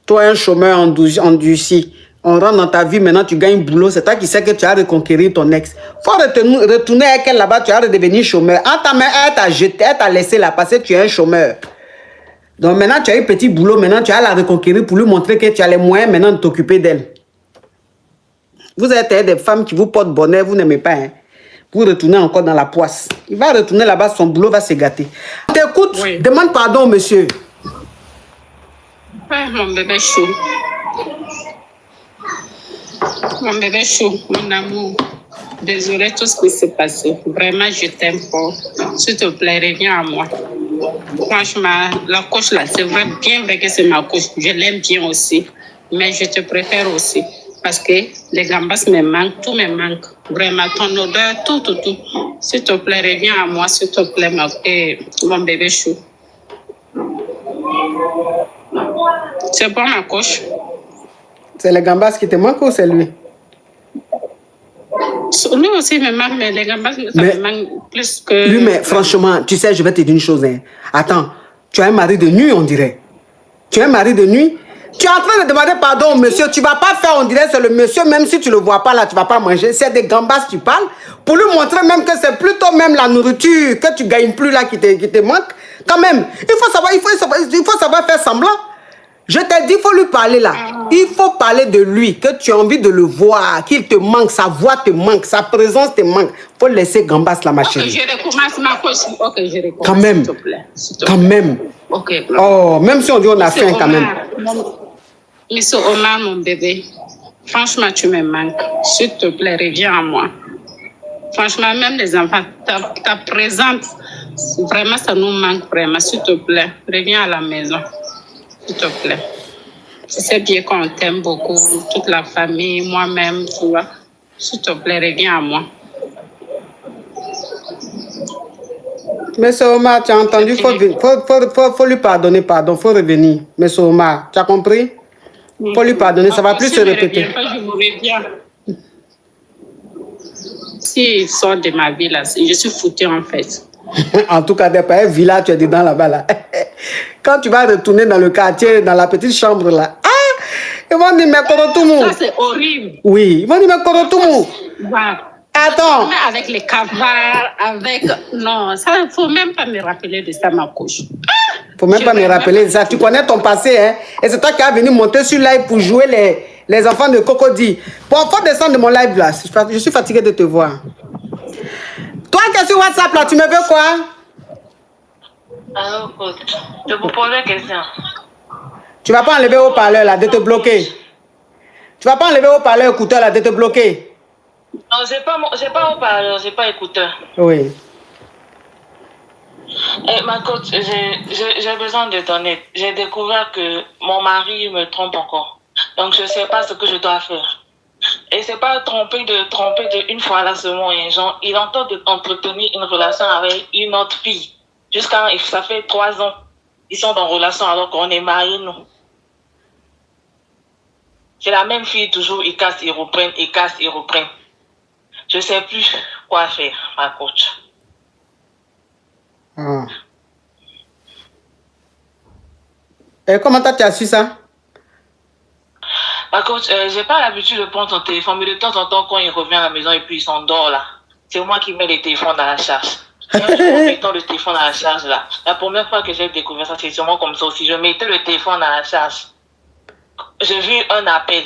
Toi, un chômeur endurci. On rentre dans ta vie, maintenant tu gagnes boulot. C'est toi qui sais que tu as reconquérir ton ex. Faut retourner avec elle là-bas, tu vas redevenir chômeur. En ta main, elle t'a jeté, elle t'a laissé là parce que tu es un chômeur. Donc maintenant, tu as eu petit boulot, maintenant tu vas la reconquérir pour lui montrer que tu as les moyens maintenant de t'occuper d'elle. Vous êtes des femmes qui vous portent bonheur, vous n'aimez pas. Hein? Vous retournez encore dans la poisse. Il va retourner là-bas, son boulot va se gâter. T'écoute, oui. Demande pardon, monsieur. Ah, mon bébé chaud. Mon bébé chaud, mon amour. Désolée tout ce qui s'est passé. Vraiment, je t'aime fort. S'il te plaît, reviens à moi. Franchement, la coach là, c'est bien vrai que c'est ma coach. Je l'aime bien aussi. Mais je te préfère aussi. Parce que les gambas me manquent, tout me manque. Vraiment, ton odeur, tout. S'il te plaît, reviens à moi, s'il te plaît, mon bébé chou. C'est bon, ma coach? C'est les gambas qui te manquent ou c'est lui? Lui aussi me manque, mais les gambas, ça me manque plus que... Lui, mais franchement, tu sais, je vais te dire une chose. Hein. Attends, tu as un mari de nuit, on dirait. Tu as un mari de nuit? Tu es en train de demander pardon au monsieur. Tu ne vas pas faire, on dirait, c'est le monsieur, même si tu ne le vois pas là, tu ne vas pas manger. C'est des gambas qui parlent. Pour lui montrer même que c'est plutôt même la nourriture que tu ne gagnes plus là qui te manque. Quand même, il faut savoir faire semblant. Je t'ai dit, il faut lui parler là. Il faut parler de lui, que tu as envie de le voir, qu'il te manque, sa voix te manque, sa présence te manque. Il faut laisser gambas là, ma chérie. Je recommence ma coach. Ok, je recommence. Quand même. S'il te plaît. Quand même. Ok. Oh, même si on dit on a faim quand même. Monsieur Omar, mon bébé, franchement, tu me manques. S'il te plaît, reviens à moi. Franchement, même les enfants, ta présence, vraiment, ça nous manque vraiment. S'il te plaît, reviens à la maison. S'il te plaît. Tu sais bien qu'on t'aime beaucoup, toute la famille, moi-même, tu vois. S'il te plaît, reviens à moi. Monsieur Omar, tu as entendu, faut lui pardonner, pardon, faut revenir. Monsieur Omar, tu as compris? Faut lui pardonner, ça va plus se répéter. Je vous reviens. S'il sort de ma vie là, je suis foutue en fait. En tout cas, d'après un village, tu es dedans là-bas là. Quand tu vas retourner dans le quartier, dans la petite chambre là, Ils vont dire, mais Korotoumou. Ça, c'est horrible. Oui, ils vont dire, mais Korotoumou. Voilà. Attends. Mais avec les cavards, avec... Non, ça, il ne faut même pas me rappeler de ça, ma couche. Faut même pas me rappeler de ça. Tu connais ton passé, hein. Et c'est toi qui as venu monter sur live pour jouer les enfants de Cocody. Bon, faut descendre de mon live là. Je suis fatiguée de te voir. Toi qui es sur WhatsApp là, tu me veux quoi? Alors, coach, je vous pose une question. Tu vas pas enlever au parleur là, de te bloquer. Tu vas pas enlever au parleur écouteur là, de te bloquer. Non, c'est pas au parleur, c'est pas écouteur. Oui. Ma coach, j'ai besoin de ton aide. J'ai découvert que mon mari me trompe encore. Donc, je sais pas ce que je dois faire. Et c'est pas tromper de une fois là seulement. Genre, il entend entretenir une relation avec une autre fille. Jusqu'à, ça fait 3 ans. Ils sont en relation alors qu'on est mariés, nous. C'est la même fille, toujours, ils cassent, ils reprennent, ils cassent, ils reprennent. Je sais plus quoi faire, ma coach. Ah. Et comment tu as su ça? Ma coach, j'ai pas l'habitude de prendre son téléphone, mais de temps en temps, quand il revient à la maison et puis il s'endort là, c'est moi qui mets les téléphones dans la charge. Quand je mettais le téléphone dans la charge là, la première fois que j'ai découvert ça, c'est sûrement comme ça aussi. Je mettais le téléphone dans la charge. J'ai vu un appel.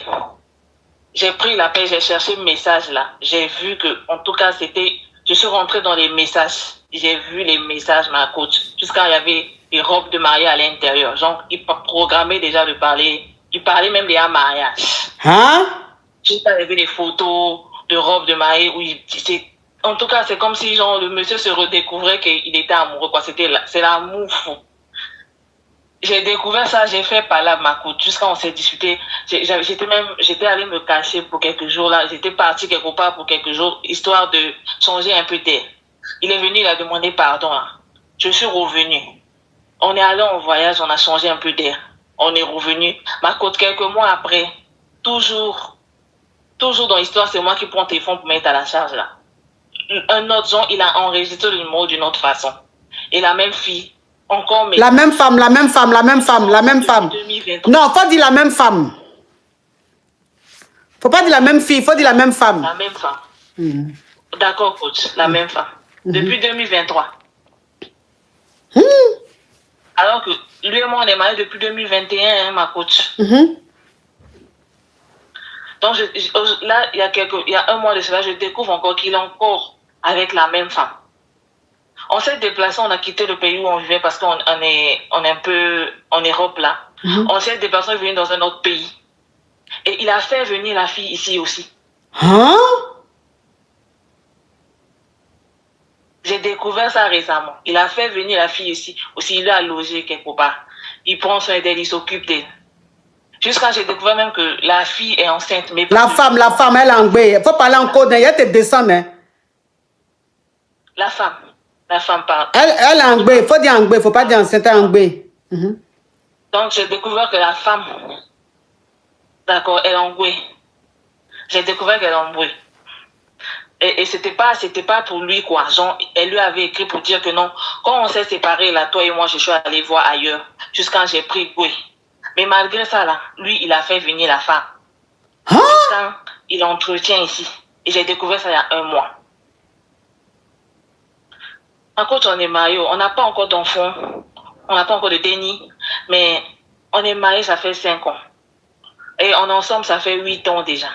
J'ai pris l'appel, j'ai cherché le message là. J'ai vu que, en tout cas, c'était... Je suis rentrée dans les messages. J'ai vu les messages, ma coach. Jusqu'à il y avait des robes de mariée à l'intérieur. Genre, il programmait déjà de parler. Il parlait même déjà mariage. Hein? J'ai vu des photos de robes de mariée où en tout cas, c'est comme si genre, le monsieur se redécouvrait qu'il était amoureux, quoi. C'est l'amour fou. J'ai découvert ça, j'ai fait parler à ma coach. Jusqu'à on s'est discuté. J'étais allée me cacher pour quelques jours là. J'étais partie quelque part pour quelques jours, histoire de changer un peu d'air. Il est venu, il a demandé pardon là. Je suis revenue. On est allé en voyage, on a changé un peu d'air. On est revenu. Ma coach, quelques mois après, toujours dans l'histoire, c'est moi qui prends le téléphone pour mettre à la charge là. Un autre genre, il a enregistré le numéro d'une autre façon. Et la même fille, encore mais... La même femme. 2023. Non, faut dire la même femme. Faut pas dire la même fille, faut dire la même femme. La même femme. D'accord, coach, la même femme. Depuis 2023. Alors que lui et moi, on est mariés depuis 2021, hein, ma coach. Donc là, il y a un mois de cela, je découvre encore qu'il est encore avec la même femme. On s'est déplacé, on a quitté le pays où on vivait parce qu'on est un peu en Europe là. On s'est déplacé, on est venu dans un autre pays. Et il a fait venir la fille ici aussi. Hein? J'ai découvert ça récemment. Il a fait venir la fille ici aussi. Il l'a logé quelque part. Il prend soin d'elle, il s'occupe d'elle. Jusqu'à j'ai découvert même que la fille est enceinte. Mais La femme, elle est en gbé. Il faut parler en code, il y a tes descends. Hein. La femme parle. Elle est en gbé, il faut dire en gbé, il ne faut pas dire enceinte, elle est en gbé. Donc j'ai découvert que la femme, d'accord, elle est en gbé. J'ai découvert qu'elle est en gbé. Et c'était pas pour lui quoi. Genre, elle lui avait écrit pour dire que non. Quand on s'est séparés là, toi et moi, je suis allée voir ailleurs. Jusqu'à j'ai pris gbé. Mais malgré ça là, lui, il a fait venir la femme. Jusqu'à il entretient ici. Et j'ai découvert ça il y a 1 mois. En coach, on est mariés, on n'a pas encore d'enfants, on n'a pas encore de déni, mais on est mariés, ça fait 5 ans. Et on est ensemble, ça fait 8 ans déjà.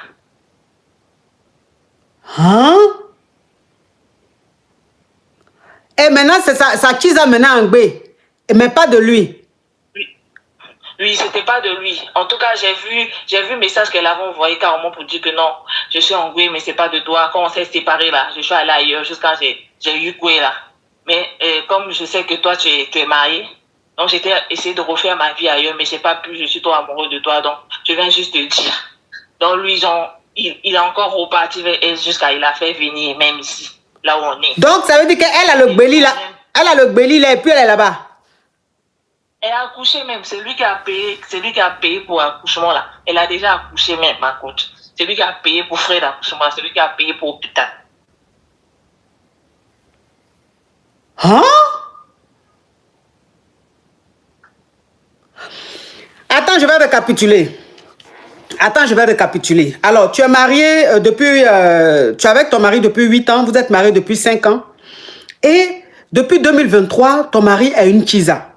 Hein? Et maintenant, c'est ça qui a maintenant en gbé. Mais pas de lui. Oui, c'était pas de lui. En tout cas, j'ai vu le message qu'elle avait envoyé carrément pour dire que non, je suis en gbé, mais c'est pas de toi. Quand on s'est séparés là, je suis allée ailleurs jusqu'à j'ai eu gbé là. Mais comme je sais que toi, tu es marié, donc j'étais essayé de refaire ma vie ailleurs, mais j'ai pas pu, je suis trop amoureux de toi, donc je viens juste te dire. Donc lui, genre, il a encore reparti vers elle jusqu'à il a fait venir même ici, là où on est. Donc ça veut dire qu'elle a le belly là, et puis elle est là-bas. Elle a accouché même, c'est lui qui a payé pour l'accouchement là. Elle a déjà accouché même, ma coach. C'est lui qui a payé pour frais d'accouchement, c'est lui qui a payé pour l'hôpital. Hein? Attends, je vais récapituler. Attends, je vais récapituler. Alors, tu es marié tu es avec ton mari depuis 8 ans, vous êtes mariés depuis 5 ans. Et depuis 2023, ton mari a une Kiza.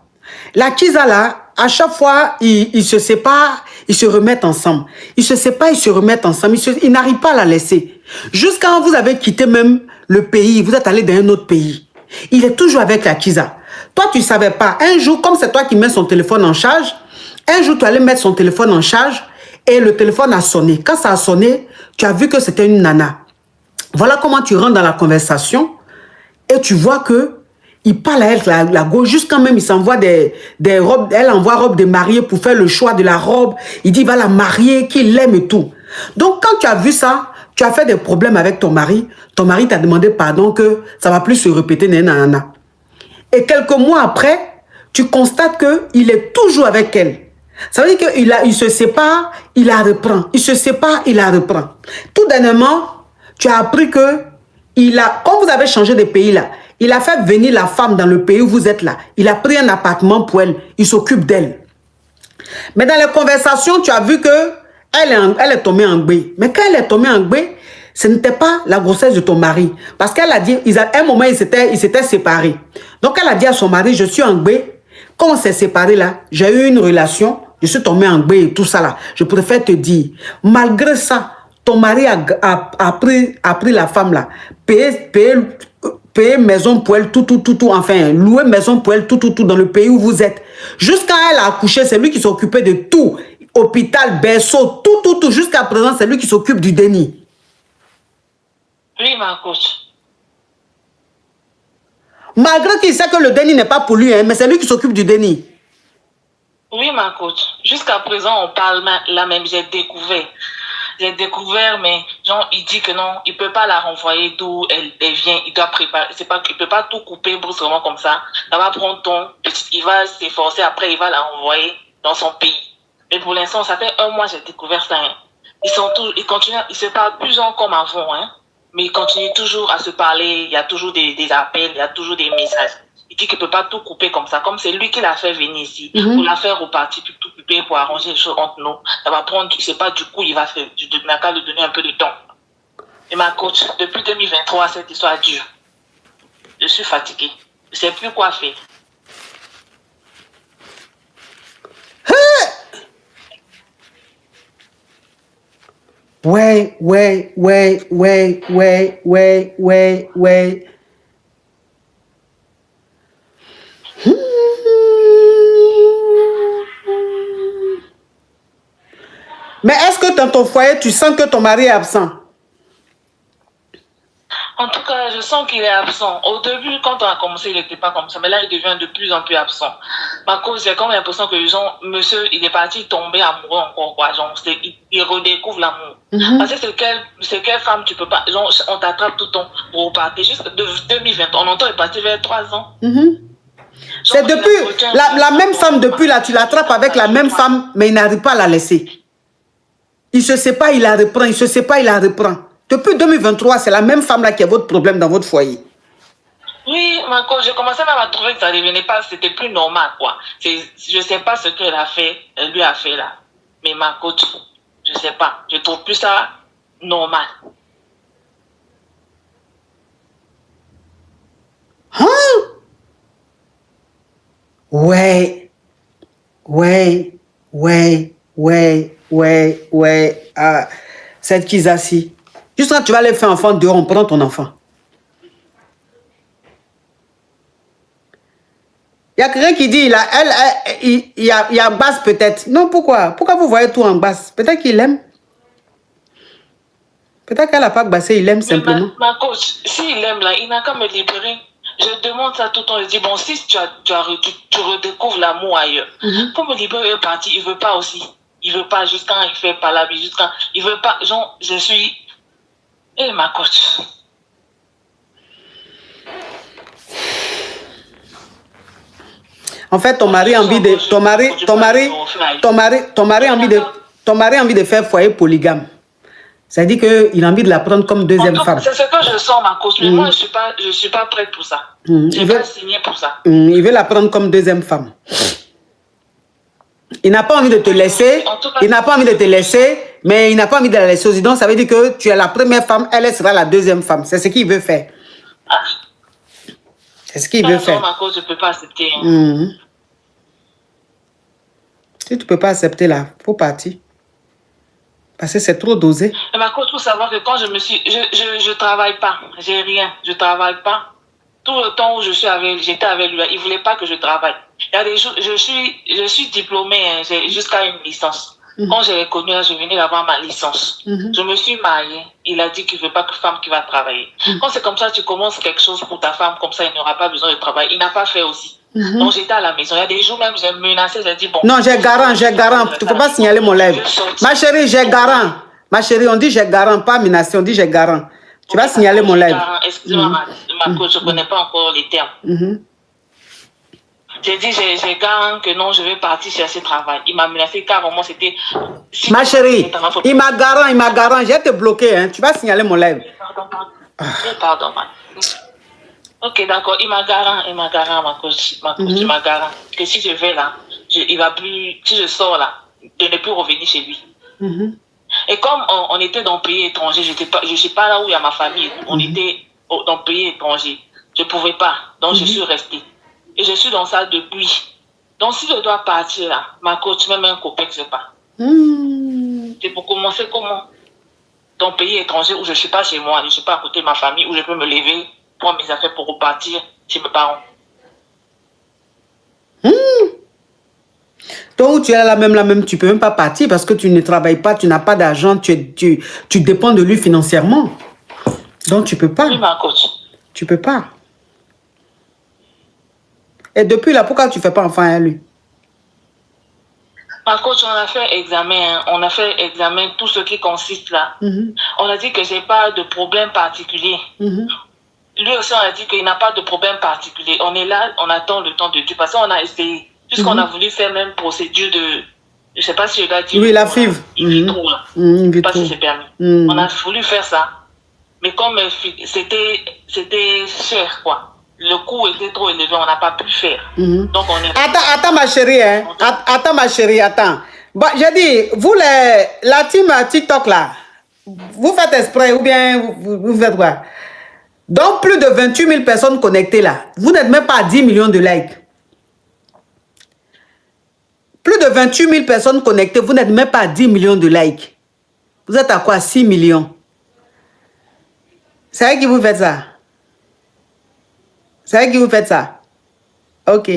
La Kiza là, à chaque fois, ils se séparent, ils se remettent ensemble. Ils se séparent, ils se remettent ensemble. Ils n'arrivent pas à la laisser. Jusqu'à quand vous avez quitté même le pays, vous êtes allé dans un autre pays. Il est toujours avec la Kiza. Toi, tu ne savais pas. Un jour, comme c'est toi qui mets son téléphone en charge, un jour, tu allais mettre son téléphone en charge et le téléphone a sonné. Quand ça a sonné, tu as vu que c'était une nana. Voilà comment tu rentres dans la conversation et tu vois que il parle à elle, la gauche, jusqu'à même il s'envoie des robes, elle envoie robe de mariée pour faire le choix de la robe. Il dit, il va la marier, qu'il l'aime et tout. Donc, quand tu as vu ça, tu as fait des problèmes avec ton mari t'a demandé pardon que ça ne va plus se répéter, nanana. Et quelques mois après, tu constates qu'il est toujours avec elle. Ça veut dire qu'il se sépare, il la reprend. Il se sépare, il la reprend. Tout dernièrement, tu as appris que quand vous avez changé de pays là, il a fait venir la femme dans le pays où vous êtes là. Il a pris un appartement pour elle. Il s'occupe d'elle. Mais dans les conversations, tu as vu que elle est tombée en gbé. Mais quand elle est tombée en gbé, ce n'était pas la grossesse de ton mari. Parce qu'elle a dit, à un moment, ils s'étaient séparés. Donc, elle a dit à son mari, je suis en gbé. Quand on s'est séparés là, j'ai eu une relation, je suis tombée en gbé et tout ça là. Je préfère te dire, malgré ça, ton mari a pris la femme là, payer maison pour elle, tout, enfin, louer maison pour elle, tout, dans le pays où vous êtes. Jusqu'à elle a accouché, c'est lui qui s'occupait de tout. Hôpital, berceau, tout, jusqu'à présent, c'est lui qui s'occupe du déni. Oui, ma coach. Malgré qu'il sait que le déni n'est pas pour lui, hein, mais c'est lui qui s'occupe du déni. Oui, ma coach. Jusqu'à présent, on parle là même, j'ai découvert, mais genre, il dit que non, il ne peut pas la renvoyer d'où elle vient, il doit préparer, il ne peut pas tout couper brusquement comme ça. Ça va prendre il va s'efforcer, après il va la renvoyer dans son pays. Mais pour l'instant, ça fait 1 mois que j'ai découvert ça. Hein. Ils continuent, ils se parlent plus en comme avant, hein, mais ils continuent toujours à se parler, il y a toujours des appels, il y a toujours des messages. Il dit qu'il ne peut pas tout couper comme ça, comme c'est lui qui l'a fait venir ici, pour la faire repartir, puis tout couper, pour arranger les choses entre nous. Ça va prendre, je sais pas, du coup, il va faire, je n'ai qu'à lui donner un peu de temps. Et ma coach, depuis 2023, cette histoire dure. Je suis fatiguée. Je ne sais plus quoi faire. Ouais. Mais est-ce que dans ton foyer, tu sens que ton mari est absent? En tout cas, je sens qu'il est absent. Au début, quand on a commencé, il n'était pas comme ça. Mais là, il devient de plus en plus absent. Ma cause, j'ai comme l'impression que monsieur, il est parti tomber amoureux encore, quoi. Genre, il redécouvre l'amour. Parce que c'est quelle femme tu peux pas... Genre, on t'attrape tout le temps pour partir. Juste de 2020, on entend, il est parti vers 3 ans. C'est depuis... La même femme, depuis là, tu l'attrapes avec la même femme, mais il n'arrive pas à la laisser. Il se sépare, il la reprend. Il se sépare, il la reprend. Depuis 2023, c'est la même femme là qui a votre problème dans votre foyer. Oui, ma cause, j'ai commencé même à trouver que ça devenait pas, c'était plus normal, quoi. Je sais pas ce qu'elle a fait, elle lui a fait là. Mais ma coach, je sais pas, je trouve plus ça normal. Hein? Ouais. Cette Kizasi. Juste quand tu vas aller faire enfant dehors, on prend ton enfant. Il y a quelqu'un qui dit, il y a basse peut-être. Non, pourquoi? Pourquoi vous voyez tout en basse? Peut-être qu'il aime. Peut-être qu'elle n'a pas bassé, il aime simplement. Ma coach, s'il aime là, il n'a qu'à me libérer. Je demande ça tout le temps. Je dis, bon, si tu redécouvres l'amour ailleurs, pour me libérer, il est parti. Il ne veut pas aussi. Il ne veut pas juste quand il fait pas la vie. Juste quand il ne veut pas. Genre, je suis... Eh, ma coach. En fait, ton mari a envie de... Ton mari a envie de faire foyer polygame. Ça dit qu'il a envie de la prendre comme deuxième femme. C'est ce que je sens, ma cause. Mais moi, je ne suis pas prête pour ça. Je ne vais pas signer pour ça. Il veut la prendre comme deuxième femme. Il n'a pas envie de te laisser. Il n'a pas envie de te laisser. mais il n'a pas envie de la laisser aussi. Donc, ça veut dire que tu es la première femme, elle sera la deuxième femme. C'est ce qu'il veut faire. C'est ce qu'il veut faire. Ma cause, je ne peux pas accepter. Si tu ne peux pas accepter là, il faut partir. Parce que c'est trop dosé. Mais ma cause, il faut savoir que quand je travaille pas, j'ai rien, je travaille pas. Tout le temps où j'étais avec lui, il ne voulait pas que je travaille. Il y a des jours, je suis diplômée, hein, j'ai jusqu'à une licence. Quand j'ai reconnu, je venais d'avoir ma licence. Je me suis mariée. Il a dit qu'il ne veut pas que femme qui va travailler. Quand c'est comme ça, tu commences quelque chose pour ta femme, comme ça, il n'aura pas besoin de travail. Il n'a pas fait aussi. Donc j'étais à la maison. Il y a des jours même, j'ai menacé, j'ai dit bon. Non, j'ai garant. Tu ne peux pas signaler mon live. Ma chérie, j'ai garant. Ma chérie, on dit j'ai garant, pas menacé, on dit j'ai garant. Tu vas signaler mon live. Excuse-moi, ma coach, je ne connais pas encore les termes. J'ai dit, j'ai garant que non, je vais partir chercher travail. Il m'a menacé carrément, c'était... Ma chérie, il m'a garant, j'ai te bloqué, hein. Tu vas signaler mon live. Pardon, ok, d'accord, il m'a garant, ma coach, il m'a garant. Que si je vais là, il va plus, si je sors là, de ne plus revenir chez lui. Et comme on était dans le pays étranger, je ne suis pas là où il y a ma famille, on était dans le pays étranger. Je ne pouvais pas, donc je suis restée. Et je suis dans ça depuis. Donc si je dois partir là, ma coach, même un copain, je ne sais pas. C'est pour commencer comment? Dans le pays étranger où je ne suis pas chez moi, je ne suis pas à côté de ma famille, où je peux me lever, prendre mes affaires pour repartir chez mes parents. Toi où tu es là même, tu ne peux même pas partir parce que tu ne travailles pas, tu n'as pas d'argent, tu dépends de lui financièrement. Donc tu ne peux pas. Oui, ma coach. Tu ne peux pas. Et depuis là, pourquoi tu ne fais pas enfant à lui? Ma coach, on a fait examen, tout ce qui consiste là. On a dit que je n'ai pas de problème particulier. Lui aussi, on a dit qu'il n'a pas de problème particulier. On est là, on attend le temps de Dieu. Parce qu'on a essayé. Puisqu'on a voulu faire même procédure de... Je ne sais pas si je dois dire... Oui, la FIV. In vitro, là. Je ne sais pas si c'est permis. On a voulu faire ça. Mais comme c'était cher, quoi. Le coût était trop élevé, on n'a pas pu faire. Donc on est... Attends ma chérie, hein. Attends ma chérie, attends. Bon, j'ai dit, vous la team TikTok là, vous faites exprès ou bien vous faites quoi? Donc plus de 28 000 personnes connectées là. Vous n'êtes même pas à 10 millions de likes. Plus de 28 000 personnes connectées, vous n'êtes même pas à 10 millions de likes. Vous êtes à quoi? 6 millions. C'est vrai qui vous faites ça? C'est vrai que vous faites ça? Ok.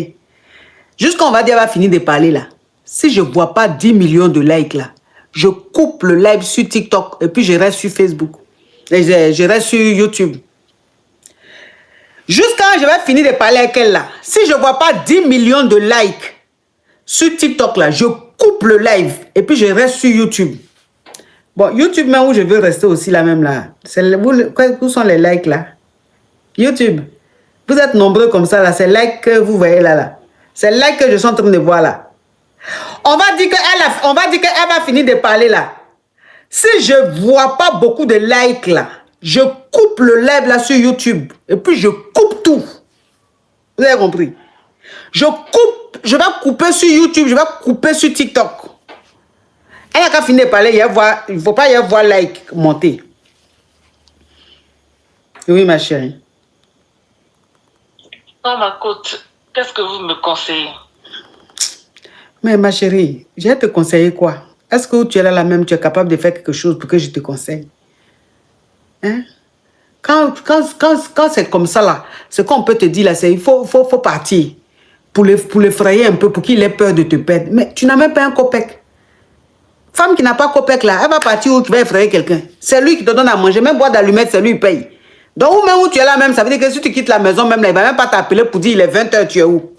Jusqu'on va dire, va finir de parler là. Si je ne vois pas 10 millions de likes là, je coupe le live sur TikTok et puis je reste sur Facebook. Et je reste sur YouTube. Jusqu'à je vais finir de parler avec elle là. Si je ne vois pas 10 millions de likes sur TikTok là, je coupe le live et puis je reste sur YouTube. Bon, YouTube même où je veux rester aussi là même là. Où sont les likes là? YouTube. Vous êtes nombreux comme ça, là. C'est like que vous voyez là. C'est like que je suis en train de voir là. On va dire qu'elle va finir de parler là. Si je ne vois pas beaucoup de likes là, je coupe le live là sur YouTube. Et puis je coupe tout. Vous avez compris? Je vais couper sur YouTube, je vais couper sur TikTok. Elle a qu'à finir de parler, il ne faut pas y avoir like monter. Oui, ma chérie. Non, ma coach, qu'est-ce que vous me conseillez? Mais ma chérie, je vais te conseiller quoi? Est-ce que tu es là même, tu es capable de faire quelque chose pour que je te conseille? Hein? Quand c'est comme ça là, ce qu'on peut te dire là, c'est il faut partir pour l'effrayer un peu, pour qu'il ait peur de te perdre. Mais tu n'as même pas un copec. Femme qui n'a pas copec là, elle va partir où tu vas effrayer quelqu'un. C'est lui qui te donne à manger, même boire d'allumettes, c'est lui qui paye. Donc, même où tu es là même, ça veut dire que si tu quittes la maison, même là, il ne va même pas t'appeler pour dire il est 20h, tu es où?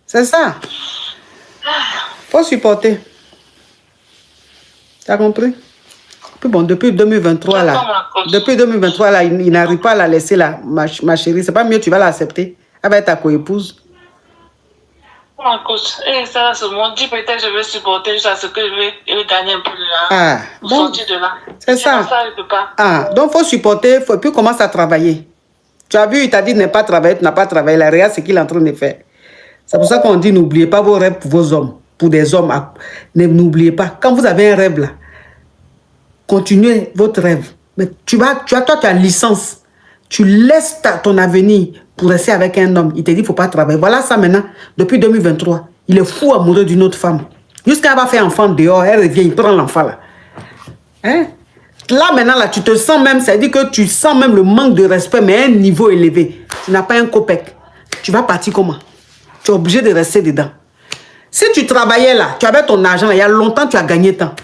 C'est ça. Faut supporter. Tu as compris? Puis bon, depuis 2023, là, il n'arrive pas à la laisser là, ma chérie. C'est pas mieux, tu vas l'accepter. Elle va être ta co-épouse. Ma coach, ça, ce monde dit peut-être je vais supporter jusqu'à ce que je vais gagner un peu de là. Pour sortir de là. C'est ça. Je peux pas. Donc il faut supporter, et puis commence à travailler. Tu as vu, il t'a dit de ne pas travailler, tu n'as pas travaillé. La regarde ce qu'il est en train de faire. C'est pour ça qu'on dit n'oubliez pas vos rêves pour vos hommes. pour des hommes. N'oubliez pas, quand vous avez un rêve là, continuez votre rêve. Mais toi, tu as licence. Tu laisses ton avenir pour rester avec un homme. Il te dit, il ne faut pas travailler. Voilà ça maintenant, depuis 2023. Il est fou amoureux d'une autre femme. Jusqu'à elle va faire enfant dehors, elle revient, il prend l'enfant là. Hein? Là maintenant, là, tu te sens même, ça veut dire que tu sens même le manque de respect, mais à un niveau élevé. Tu n'as pas un copec. Tu vas partir comment? Tu es obligé de rester dedans. Si tu travaillais là, tu avais ton argent là, il y a longtemps, tu as gagné temps.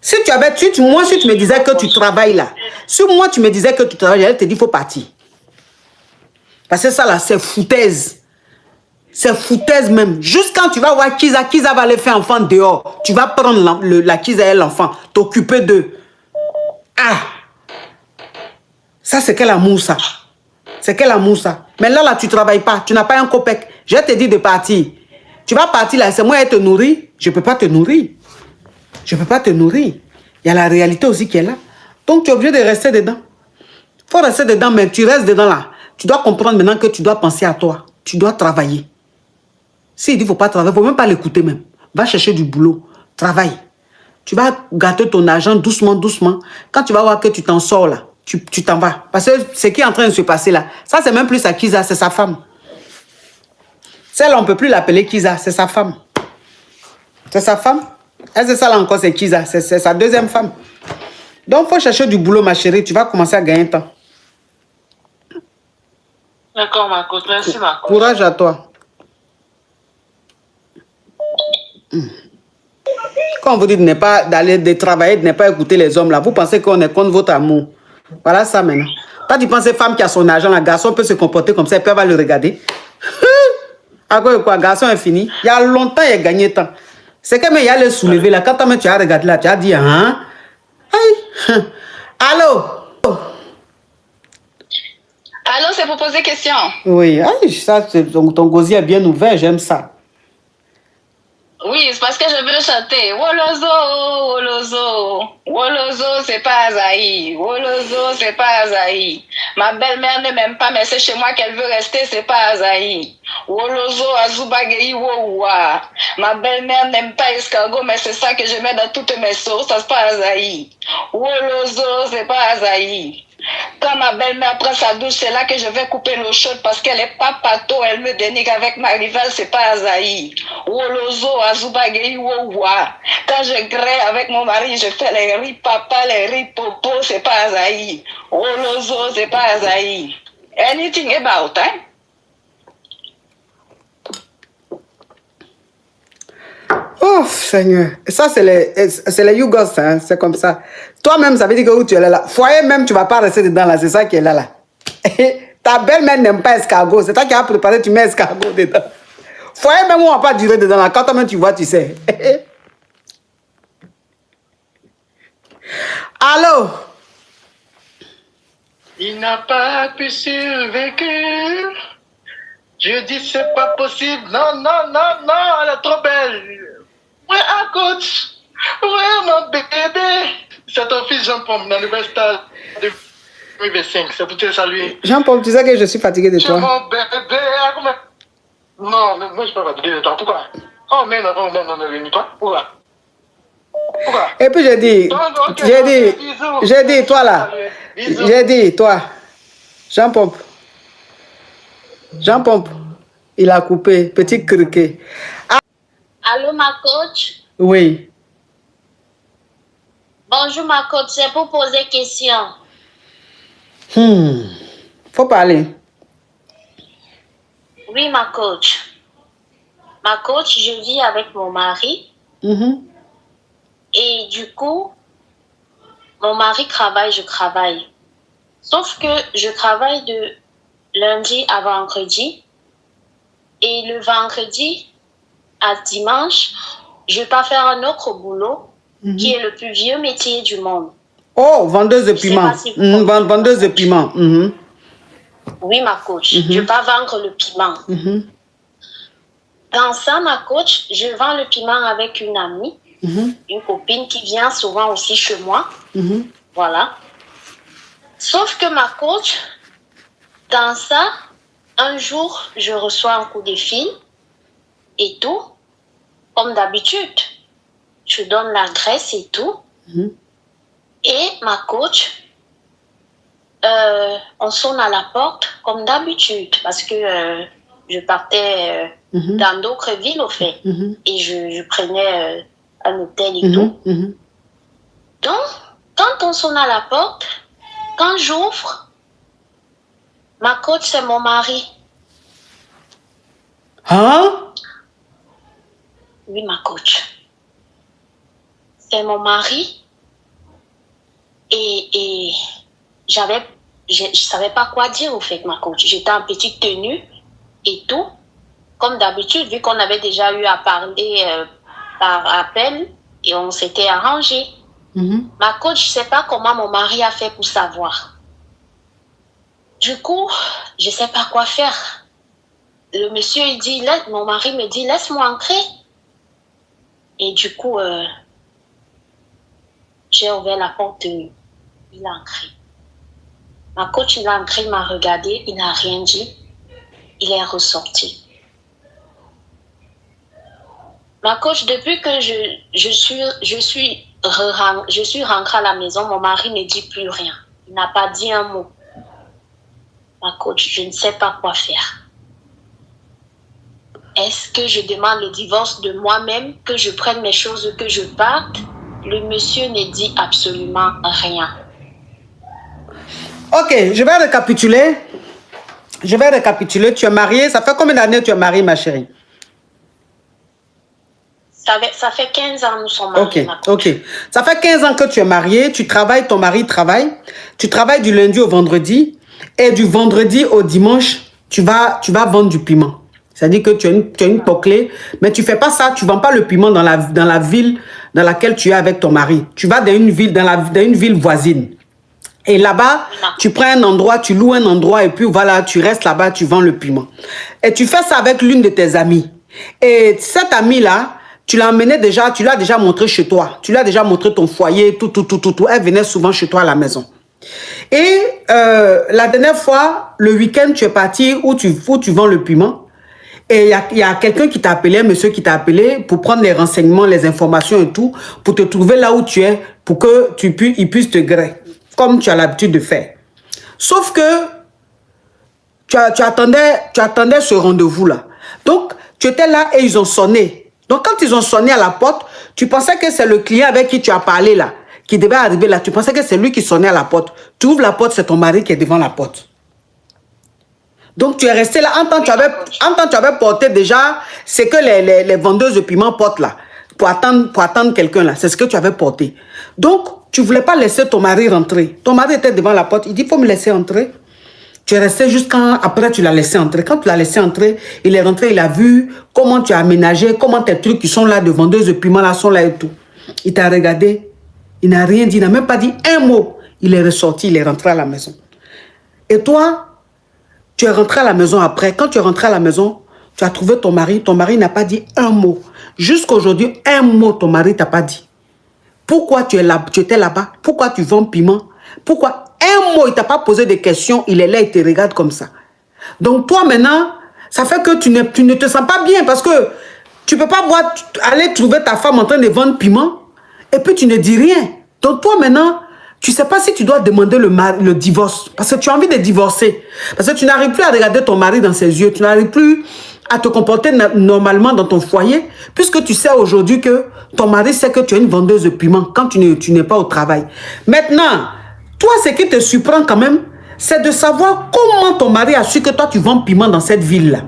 Si tu avais, moi, si tu me disais que tu travailles là, si moi tu me disais que tu travailles, elle te dit, il faut partir. Parce que ça là, c'est foutaise. C'est foutaise même. Juste quand tu vas voir Kiza va aller faire enfant dehors, tu vas prendre la Kiza et l'enfant, t'occuper d'eux. Ah! Ça, c'est quel amour ça? C'est quel amour ça? Mais là, tu ne travailles pas, tu n'as pas un copec. Je te dis de partir. Tu vas partir là, c'est moi qui te nourrir. Je ne peux pas te nourrir. Je ne peux pas te nourrir. Il y a la réalité aussi qui est là. Donc, tu es obligé de rester dedans. Il faut rester dedans, mais tu restes dedans là. Tu dois comprendre maintenant que tu dois penser à toi. Tu dois travailler. S'il dit qu'il ne faut pas travailler, il ne faut même pas l'écouter même. Va chercher du boulot. Travaille. Tu vas gâter ton argent doucement, doucement. Quand tu vas voir que tu t'en sors là, tu t'en vas. Parce que ce qui est en train de se passer là, ça c'est même plus sa Kiza, c'est sa femme. Celle on ne peut plus l'appeler Kiza, c'est sa femme. C'est sa femme. Elle c'est ça là encore, c'est Kiza, c'est sa deuxième femme. Donc il faut chercher du boulot ma chérie, tu vas commencer à gagner temps. D'accord ma coach, merci ma coach. Courage à toi. Quand on vous dit de travailler, de ne pas écouter les hommes là, vous pensez qu'on est contre votre amour. Voilà ça maintenant. Quand tu penses que femme qui a son argent, le garçon peut se comporter comme ça, elle peut le regarder. À quoi, garçon est fini. Il y a longtemps, il a gagné temps. C'est comme il y a le soulever là. Quand tu as regardé là, tu as dit, hein? Aïe. Allô? Allô, c'est pour poser question. Oui, aïe, ça, ton gosier est bien ouvert, j'aime ça. Oui, c'est parce que je veux chanter. Wolozo, Wolozo. Wolozo, c'est pas Azaï. Wolozo, c'est pas Azaï. Ma belle-mère ne m'aime pas, mais c'est chez moi qu'elle veut rester, c'est pas Azaï. Wolozo, Azubagei, Wowa. Ma belle-mère n'aime pas escargot, mais c'est ça que je mets dans toutes mes sauces, ça c'est pas Azaï. Wolozo, c'est pas Azaï. Quand ma belle-mère prend sa douche, c'est là que je vais couper l'eau chaude parce qu'elle est pas pato, elle me dénigre avec ma rivale, c'est pas Azaï. Wolozo, Azubagei, Wowa. Quand je grée avec mon mari, je fais les riz papa, les riz popo, c'est pas Azaï. Wolozo, c'est pas Azaï. Anything about, hein? Oh, Seigneur. Ça, c'est les Yougos, hein? C'est comme ça. Toi-même, ça veut dire que où tu es là. Foyer même, tu ne vas pas rester dedans là. C'est ça qui est là. Ta belle-mère n'aime pas escargot. C'est toi qui as préparé, tu mets escargot dedans. Foyer même, on ne va pas durer dedans là. Quand toi-même, tu vois, tu sais. Allô? Il n'a pas pu survécu. Je dis c'est pas possible. Non, non, non, non, elle est trop belle. Ouais, un coach. Ouais, mon bébé. C'est ton fils Jean-Paul, dans le best star de 2025. C'est pour te saluer. Jean-Paul, tu sais que je suis fatigué de toi. Mon bébé. Non, moi je ne suis pas fatigué de toi. Pourquoi? Oh, mais non, non, non, non, non, toi. Pourquoi? Pourquoi? Et puis j'ai dit, toi là. J'ai dit, toi. Jean-Paul. Jean-Pompe, il a coupé, petit criquet. Ah. Allô, ma coach? Oui. Bonjour, ma coach, c'est pour poser question. Faut parler. Oui, ma coach. Ma coach, je vis avec mon mari. Et du coup, mon mari travaille, je travaille. Sauf que je travaille de lundi à vendredi. Et le vendredi à dimanche, je pars faire un autre boulot qui est le plus vieux métier du monde. Oh, vendeuse de piment. Vendeuse de piment. Oui, ma coach. Je pars vendre le piment. Dans ça, ma coach, je vends le piment avec une amie, une copine qui vient souvent aussi chez moi. Voilà. Sauf que ma coach, dans ça, un jour, je reçois un coup de fil et tout. comme d'habitude. Je donne la graisse et tout. Et ma coach, on sonne à la porte comme d'habitude parce que je partais dans d'autres villes au fait. Et je prenais un hôtel et tout. Donc, quand on sonne à la porte, quand j'ouvre, ma coach, c'est mon mari. Hein? Oui, ma coach. C'est mon mari. Et je savais pas quoi dire au fait, ma coach. J'étais en petite tenue et tout. Comme d'habitude, vu qu'on avait déjà eu à parler par appel et on s'était arrangé. Ma coach, je sais pas comment mon mari a fait pour savoir. Du coup, je sais pas quoi faire. Le monsieur, il dit, mon mari me dit, laisse-moi entrer. Et du coup, j'ai ouvert la porte, il a entré. Ma coach, il a entré, il m'a regardé, il n'a rien dit. Il est ressorti. Ma coach, depuis que je suis rentrée à la maison, mon mari ne dit plus rien. Il n'a pas dit un mot. Ma coach, je ne sais pas quoi faire. Est-ce que je demande le divorce de moi-même, que je prenne mes choses, que je parte? Le monsieur ne dit absolument rien. Ok, je vais récapituler. Tu es mariée. Ça fait combien d'années que tu es mariée, ma chérie? Ça fait 15 ans que nous sommes mariés. Ok. Ça fait 15 ans que tu es mariée. Tu travailles, ton mari travaille. Tu travailles du lundi au vendredi. Et du vendredi au dimanche, tu vas vendre du piment. C'est-à-dire que tu as une poclée, mais tu ne fais pas ça, tu ne vends pas le piment dans la ville dans laquelle tu es avec ton mari. Tu vas dans une ville voisine. Et là-bas, tu prends un endroit, tu loues un endroit et puis voilà, tu restes là-bas, tu vends le piment. Et tu fais ça avec l'une de tes amies. Et cette amie-là, tu l'as emmenée déjà, tu l'as déjà montré chez toi. Tu l'as déjà montré ton foyer, tout. Elle venait souvent chez toi à la maison. Et la dernière fois, le week-end, tu es parti où tu vends le piment. Et il y a quelqu'un qui t'a appelé, un monsieur qui t'a appelé pour prendre les renseignements, les informations et tout, pour te trouver là où tu es, pour qu'il puisse te greffer, comme tu as l'habitude de faire. Sauf que tu attendais ce rendez-vous-là. Donc, tu étais là et ils ont sonné. Donc, quand ils ont sonné à la porte, tu pensais que c'est le client avec qui tu as parlé là, qui devait arriver là. Tu pensais que c'est lui qui sonnait à la porte. Tu ouvres la porte, c'est ton mari qui est devant la porte. Donc, tu es resté là. En temps, tu avais porté déjà ce que les vendeuses de piment portent là. Pour attendre quelqu'un là. C'est ce que tu avais porté. Donc, tu ne voulais pas laisser ton mari rentrer. Ton mari était devant la porte. Il dit, il faut me laisser entrer. Tu es resté jusqu'à... Après, tu l'as laissé entrer. Quand tu l'as laissé entrer, il est rentré, il a vu comment tu as aménagé, comment tes trucs qui sont là, de vendeuses de piment là, sont là et tout. Il t'a regardé. Il n'a rien dit. Il n'a même pas dit un mot. Il est ressorti, il est rentré à la maison. Et toi... Tu es rentré à la maison après. Quand tu es rentré à la maison, tu as trouvé ton mari. Ton mari n'a pas dit un mot. Jusqu'aujourd'hui, un mot, ton mari t'a pas dit. Pourquoi tu étais là-bas? Pourquoi tu vends piment? Pourquoi? Un mot, il t'a pas posé des questions. Il est là, il te regarde comme ça. Donc toi, maintenant, ça fait que tu ne te sens pas bien parce que tu ne peux pas aller trouver ta femme en train de vendre piment et puis tu ne dis rien. Donc toi, maintenant... Tu ne sais pas si tu dois demander le divorce. Parce que tu as envie de divorcer. Parce que tu n'arrives plus à regarder ton mari dans ses yeux. Tu n'arrives plus à te comporter normalement dans ton foyer. Puisque tu sais aujourd'hui que ton mari sait que tu es une vendeuse de piment quand tu n'es pas au travail. Maintenant, toi, ce qui te surprend quand même, c'est de savoir comment ton mari a su que toi, tu vends piment dans cette ville-là.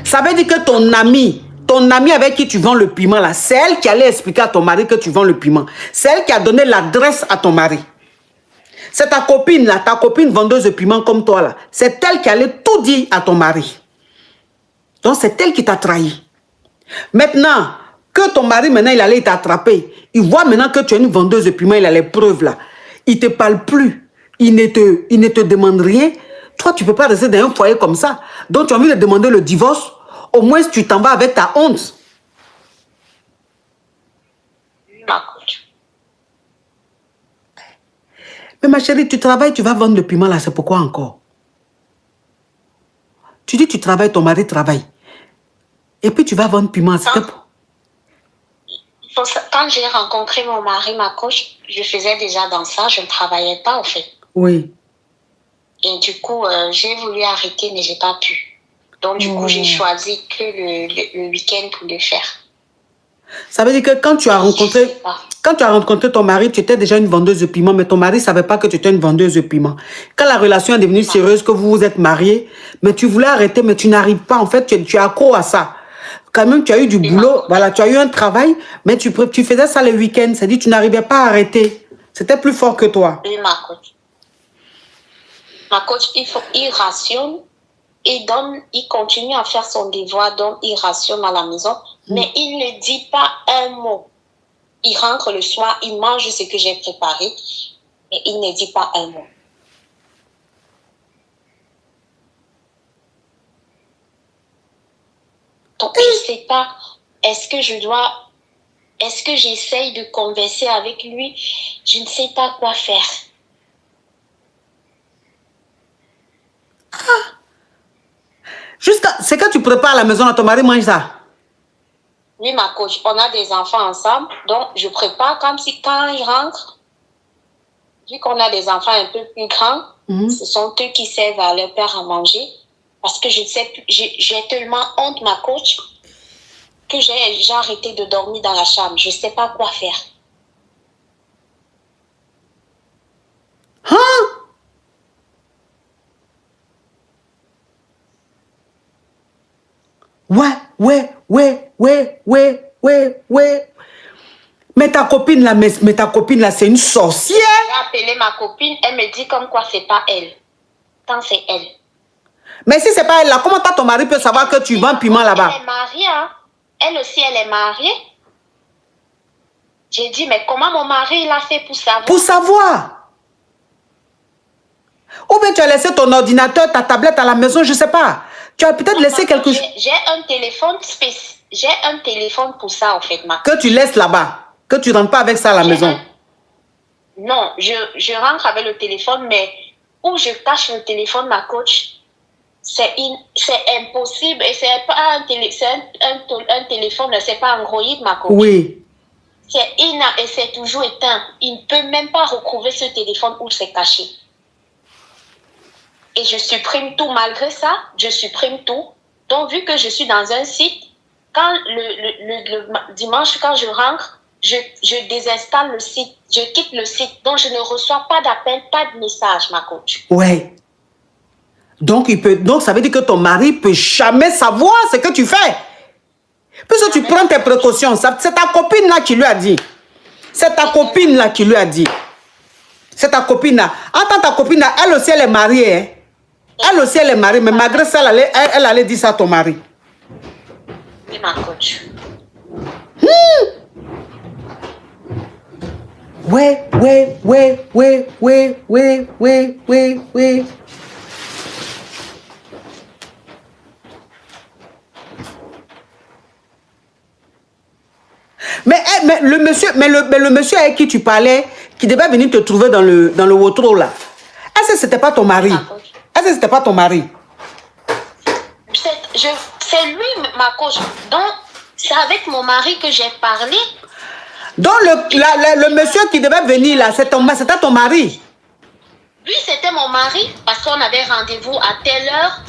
Ça veut dire que ton ami avec qui tu vends le piment, là, c'est elle qui allait expliquer à ton mari que tu vends le piment. C'est elle qui a donné l'adresse à ton mari. C'est ta copine, là, ta copine vendeuse de piment comme toi, là. C'est elle qui allait tout dire à ton mari. Donc, c'est elle qui t'a trahi. Maintenant, que ton mari, maintenant, il allait t'attraper. Il voit maintenant que tu es une vendeuse de piment, il a les preuves, là. Il ne te parle plus. Il ne te demande rien. Toi, tu ne peux pas rester dans un foyer comme ça. Donc, tu as envie de demander le divorce. Au moins, tu t'en vas avec ta honte. Mais ma chérie, tu travailles, tu vas vendre le piment là, c'est pourquoi encore? Tu dis tu travailles, ton mari travaille. Et puis tu vas vendre piment. Quand j'ai rencontré mon mari, ma coach, je faisais déjà dans ça, je ne travaillais pas au fait. Oui. Et du coup, j'ai voulu arrêter, mais j'ai pas pu. Donc du coup, j'ai choisi que le week-end pour le faire. Ça veut dire que quand tu as rencontré ton mari, tu étais déjà une vendeuse de piment, mais ton mari ne savait pas que tu étais une vendeuse de piment. Quand la relation est devenue sérieuse, que vous vous êtes mariés, mais tu voulais arrêter, mais tu n'arrives pas. En fait, tu es accro à ça. Quand même, tu as eu du boulot, voilà, tu as eu un travail, mais tu faisais ça le week-end. C'est-à-dire tu n'arrivais pas à arrêter. C'était plus fort que toi. Oui, ma coach. Ma coach, il rationne et il continue à faire son devoir, donc il rationne à la maison, mais il ne dit pas un mot. Il rentre le soir, il mange ce que j'ai préparé, mais il ne dit pas un mot. Donc, je ne sais pas, est-ce que j'essaye de converser avec lui? Je ne sais pas quoi faire. C'est que tu prépares à la maison, ton mari mange ça. Oui, ma coach, on a des enfants ensemble, donc je prépare comme si quand ils rentrent, vu qu'on a des enfants un peu plus grands, ce sont eux qui servent à leur père à manger. Parce que je ne sais plus, j'ai tellement honte, ma coach, que j'ai arrêté de dormir dans la chambre. Je ne sais pas quoi faire. Hein? Ouais. Mais ta copine là, c'est une sorcière. J'ai appelé ma copine, elle me dit comme quoi c'est pas elle. Quand c'est elle. Mais si c'est pas elle là, comment ton mari peut savoir que tu vends piment là-bas? Elle est mariée, hein. Elle aussi, elle est mariée. J'ai dit, mais comment mon mari l'a fait pour savoir? Pour savoir. Ou bien tu as laissé ton ordinateur, ta tablette à la maison, je ne sais pas. Tu as peut-être laissé quelque chose. J'ai un téléphone spécial. J'ai un téléphone pour ça, en fait, ma. Que tu laisses là-bas. Que tu ne rentres pas avec ça à la maison. Non, je rentre avec le téléphone, mais où je cache le téléphone, ma coach, c'est impossible. Et c'est pas un téléphone, c'est pas Android, ma coach. Oui. Et c'est toujours éteint. Il ne peut même pas retrouver ce téléphone où c'est caché. Et je supprime tout. Malgré ça, je supprime tout. Donc, vu que je suis dans un site, quand le dimanche, quand je rentre, je désinstalle le site. Je quitte le site. Donc, je ne reçois pas d'appel, pas de message, ma coach. Ouais. Donc, ça veut dire que ton mari ne peut jamais savoir ce que tu fais. Puisque tu prends tes précautions. C'est ta copine là qui lui a dit. C'est ta copine là qui lui a dit. C'est ta copine là. Attends, ta copine là, elle aussi, elle est mariée. Hein? Elle aussi, elle est mariée. Mais malgré ça, elle allait dire ça à ton mari. Oui, ma coach. Ouais. Mais le monsieur avec qui tu parlais, qui devait venir te trouver dans le Wotro là, est-ce que c'était pas ton mari? Est-ce que c'était pas ton mari? C'est lui, ma coach. Donc, c'est avec mon mari que j'ai parlé. Donc, le monsieur qui devait venir là, c'était ton mari? Oui, c'était mon mari, parce qu'on avait rendez-vous à telle heure.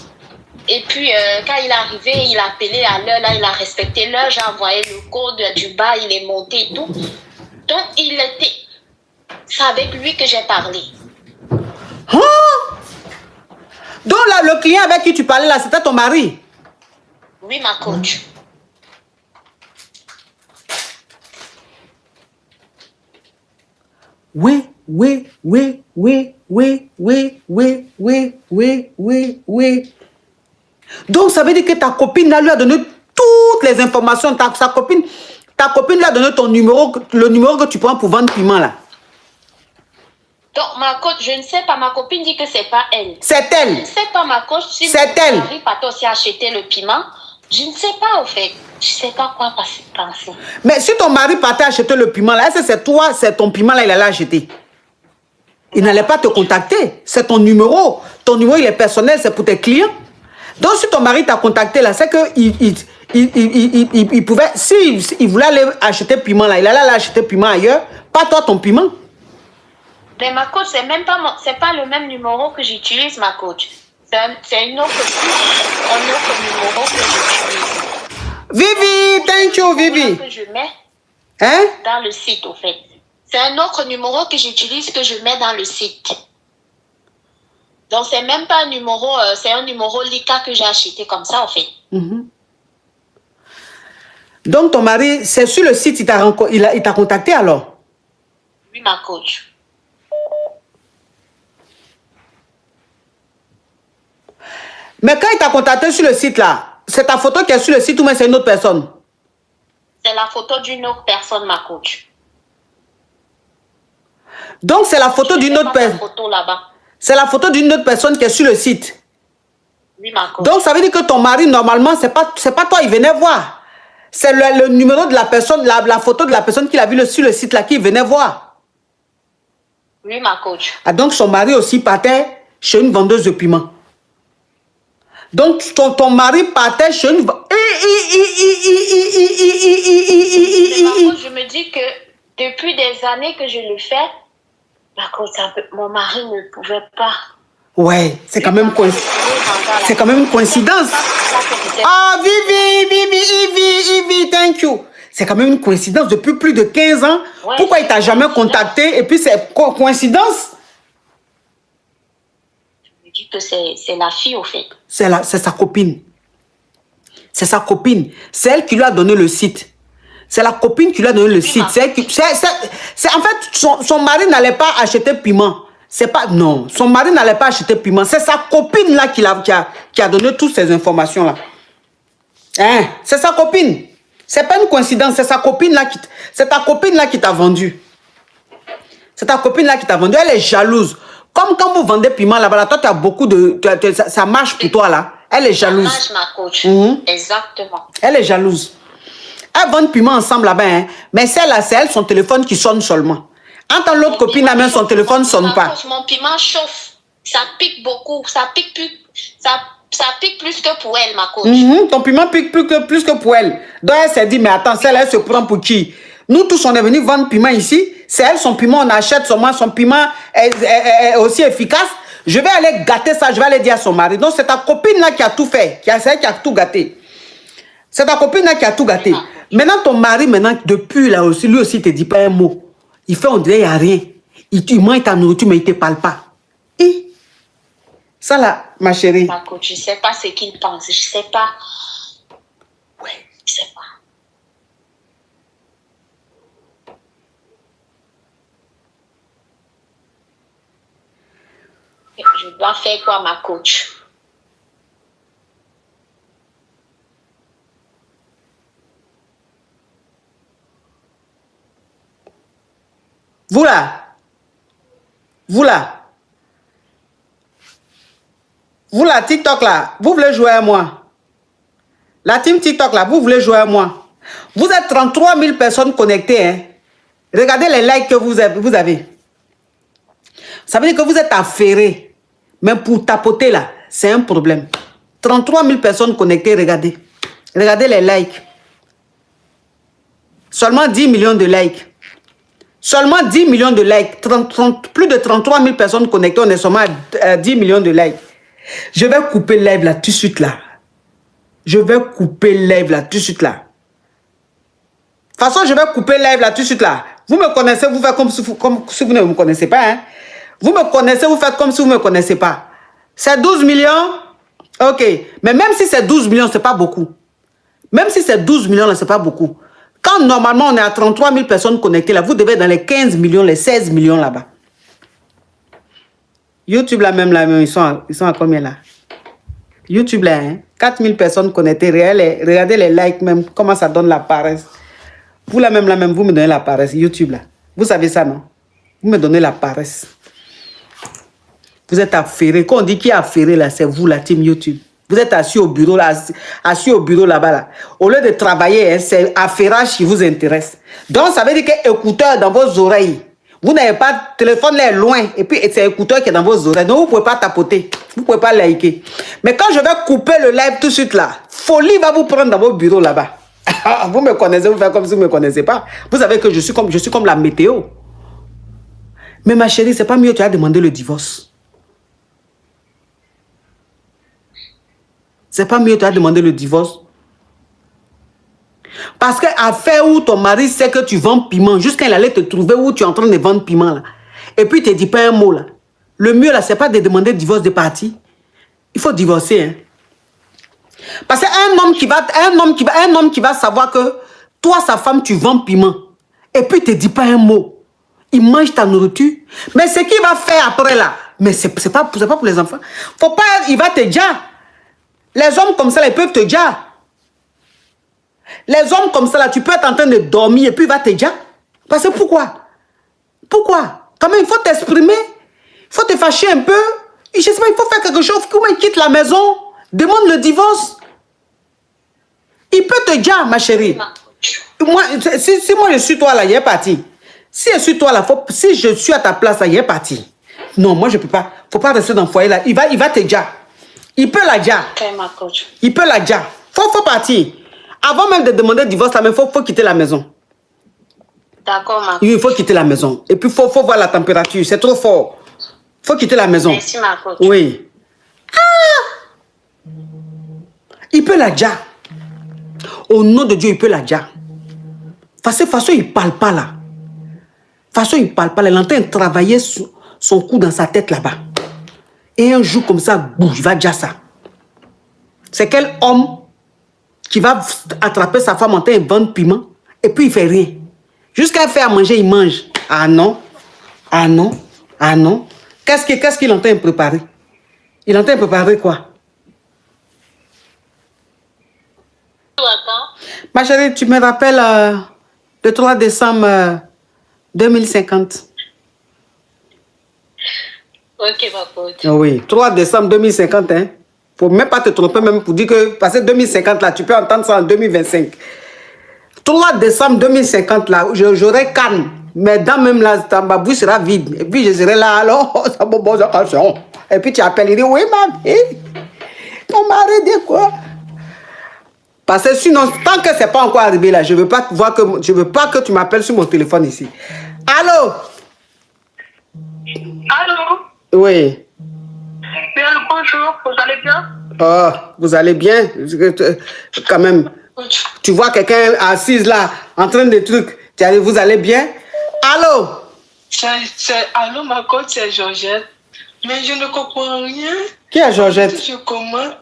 Et puis, quand il est arrivé, il a appelé à l'heure, là, il a respecté l'heure. J'ai envoyé le code du bas, il est monté et tout. Donc, c'est avec lui que j'ai parlé. Hein? Donc, là, le client avec qui tu parlais là, c'était ton mari? Oui, ma coach. Oui. Donc, ça veut dire que ta copine là, lui a donné toutes les informations. Ta copine lui a donné le numéro que tu prends pour vendre piment là. Donc, ma coach, je ne sais pas. Ma copine dit que c'est pas elle. C'est elle. Je ne sais pas, ma coach, si mon mari partait aussi acheter le piment. Je ne sais pas, au fait. Je ne sais pas quoi penser. Mais si ton mari partait acheter le piment là, est-ce que c'est toi, c'est ton piment là, il allait acheter? Il n'allait pas te contacter. C'est ton numéro. Ton numéro, il est personnel, c'est pour tes clients. Donc, si ton mari t'a contacté là, c'est qu'il il pouvait, il voulait aller acheter piment là, il allait aller acheter piment ailleurs, pas toi ton piment. Mais ma coach, c'est pas le même numéro que j'utilise, ma coach. C'est un autre numéro que j'utilise. Vivi, thank you, Vivi. Que je mets hein? Dans le site, au fait. C'est un autre numéro que j'utilise que je mets dans le site. Donc, c'est même pas un numéro, c'est un numéro Lika que j'ai acheté comme ça, en fait. Donc, ton mari, c'est sur le site, il t'a contacté alors? Oui, ma coach. Mais quand il t'a contacté sur le site là, c'est ta photo qui est sur le site ou même c'est une autre personne? C'est la photo d'une autre personne, ma coach. Donc, c'est la photo d'une autre personne. C'est la photo d'une autre personne qui est sur le site. Oui, ma coach. Donc, ça veut dire que ton mari, normalement, c'est pas toi, il venait voir. C'est le numéro de la personne, la photo de la personne qu'il a vu sur le site là, qu'il venait voir. Oui, ma coach. Ah, donc, son mari aussi partait chez une vendeuse de piment. Donc, ton mari partait chez une... Je me dis que depuis des années que je le fais, mon mari ne pouvait pas. Ouais, c'est quand même c'est quand même une coïncidence. Ah, Vivi, thank you. C'est quand même une coïncidence depuis plus de 15 ans. Ouais, pourquoi il t'a jamais contacté et puis c'est coïncidence? Je me dis que c'est la fille au fait. C'est sa copine. C'est sa copine. C'est elle qui lui a donné le site. C'est la copine qui lui a donné le site. En fait, son mari n'allait pas acheter piment. C'est pas... Non, son mari n'allait pas acheter piment. C'est sa copine là qui a donné toutes ces informations là. Hein? C'est sa copine. C'est pas une coïncidence. C'est sa copine là qui... C'est ta copine là qui t'a vendu. C'est ta copine là qui t'a vendu. Elle est jalouse. Comme quand vous vendez piment là-bas, là, toi tu as beaucoup de... ça marche pour toi là. Elle est jalouse. Ça marche, ma coach. Exactement. Elle est jalouse. Elles vendent piment ensemble là-bas, hein. Mais celle-là, c'est elle, son téléphone qui sonne seulement. Entends l'autre copine, là, même son téléphone ne sonne pas. Mon piment chauffe. Ça pique beaucoup. Ça pique plus que pour elle, ma coach. Ton piment pique plus que pour elle. Donc elle s'est dit, mais attends, celle-là, elle se prend pour qui? Nous tous, on est venus vendre piment ici. C'est elle, son piment, on achète seulement. Son piment est aussi efficace. Je vais aller gâter ça, je vais aller dire à son mari. Donc c'est ta copine là qui a tout fait. C'est elle qui a tout gâté. C'est ta copine là qui a tout gâté. Maintenant, ton mari, depuis là aussi, lui aussi, il ne te dit pas un mot. Il fait, on dirait, il n'y a rien. Il mange ta nourriture, mais il ne te parle pas. Et ça là, ma chérie. Ma coach, je ne sais pas ce qu'il pense. Je ne sais pas. Ouais, je ne sais pas. Je dois faire quoi, ma coach? Vous là, TikTok là, vous voulez jouer à moi. La team TikTok là, vous voulez jouer à moi. Vous êtes 33 000 personnes connectées. Hein? Regardez les likes que vous avez. Ça veut dire que vous êtes affairés. Mais pour tapoter là, c'est un problème. 33 000 personnes connectées, regardez. Regardez les likes. Seulement 10 millions de likes. Seulement 10 millions de likes. Plus de 33 000 personnes connectées, on est seulement à 10 millions de likes. Je vais couper le live là tout de suite là. Je vais couper le live là tout de suite là. De toute façon, je vais couper le live là tout de suite là. Vous me connaissez, vous faites comme si vous ne me connaissez pas. Hein? Vous me connaissez, vous faites comme si vous ne me connaissez pas. C'est 12 millions? Ok. Mais même si c'est 12 millions, ce n'est pas beaucoup. Même si c'est 12 millions, là, ce n'est pas beaucoup. Quand normalement on est à 33 000 personnes connectées, là, vous devez être dans les 15 millions, les 16 millions là-bas. YouTube là même, ils sont à combien là? YouTube là, hein? 4 000 personnes connectées. Regardez les likes même, comment ça donne la paresse. Vous là même, vous me donnez la paresse. YouTube là. Vous savez ça, non? Vous me donnez la paresse. Vous êtes affairé. Quand on dit qui est affairé là, c'est vous la team YouTube. Vous êtes assis au bureau là, là-bas là. Au lieu de travailler, hein, c'est affairage qui vous intéresse. Donc ça veut dire que écouteurs dans vos oreilles. Vous n'avez pas... Le téléphone là est loin. Et puis, c'est l'écouteur qui est dans vos oreilles. Donc, vous ne pouvez pas tapoter. Vous ne pouvez pas liker. Mais quand je vais couper le live tout de suite là, folie va vous prendre dans vos bureaux là-bas. Vous me connaissez, vous faites comme si vous ne me connaissez pas. Vous savez que je suis comme la météo. Mais ma chérie, c'est pas mieux, tu as demandé le divorce. C'est pas mieux, tu as demandé le divorce. Parce qu'à faire où ton mari sait que tu vends piment, jusqu'à il allait te trouver où tu es en train de vendre piment là. Et puis il ne te dit pas un mot là. Le mieux là, c'est pas de demander le divorce de partie. Il faut divorcer. Hein. Parce qu'un homme qui va savoir que toi, sa femme, tu vends piment. Et puis il ne te dit pas un mot. Il mange ta nourriture. Mais ce qu'il va faire après là, mais c'est pas pour les enfants. Faut pas, il va te dire. Les hommes comme ça, là, ils peuvent te dire. Les hommes comme ça, là, tu peux être en train de dormir et puis il va te dire. Parce que pourquoi? Pourquoi? Quand même, il faut t'exprimer. Il faut te fâcher un peu. Je sais pas, il faut faire quelque chose. Comment il quitte la maison? Demande le divorce. Il peut te dire, ma chérie. Moi, si moi je suis toi là, il est parti. Si je suis toi là, si je suis à ta place là, il est parti. Non, moi je peux pas. Faut pas rester dans le foyer là. Il va te dire. Il peut la dire. Il peut la dire. Faut partir. Avant même de demander le divorce, il faut quitter la maison. D'accord, ma coach. Il faut quitter la maison. Et puis, il faut voir la température. C'est trop fort. Il faut quitter la maison. Merci, ma coach. Oui. Ah! Il peut la dire. Au nom de Dieu, il peut la dire. De toute façon, il ne parle pas là. De toute façon, il ne parle pas là. Il est en train de travailler son coup dans sa tête là-bas. Et un jour comme ça, il va dire ça. C'est quel homme qui va attraper sa femme en train de vendre piment et puis il fait rien. Jusqu'à faire à manger, il mange. Ah non, ah non, ah non. Qu'est-ce qu'il est en train de préparer? Il est en train de préparer quoi? Ma chérie, tu me rappelles le 3 décembre 2050. Ok, ma coach. Oui, 3 décembre 2050, hein. Faut même pas te tromper même pour dire que passer 2050 là, tu peux entendre ça en 2025. 3 décembre 2050 là, j'aurai calme. Mais dans même là, ma bouche sera vide. Et puis je serai là, alors, ça me pose la question. Et puis tu appelles, il dit, oui, ma vie, ton mari dit quoi? Parce que sinon, tant que c'est pas encore arrivé là, je veux pas que tu m'appelles sur mon téléphone ici. Allô? Allô? Oui. Bien, bonjour, vous allez bien? Oh, vous allez bien? Quand même. Tu vois quelqu'un assise là, en train de trucs. Vous allez bien? Allô? Allô, ma coach, c'est Georgette. Mais je ne comprends rien. Qui est Georgette? Je commande.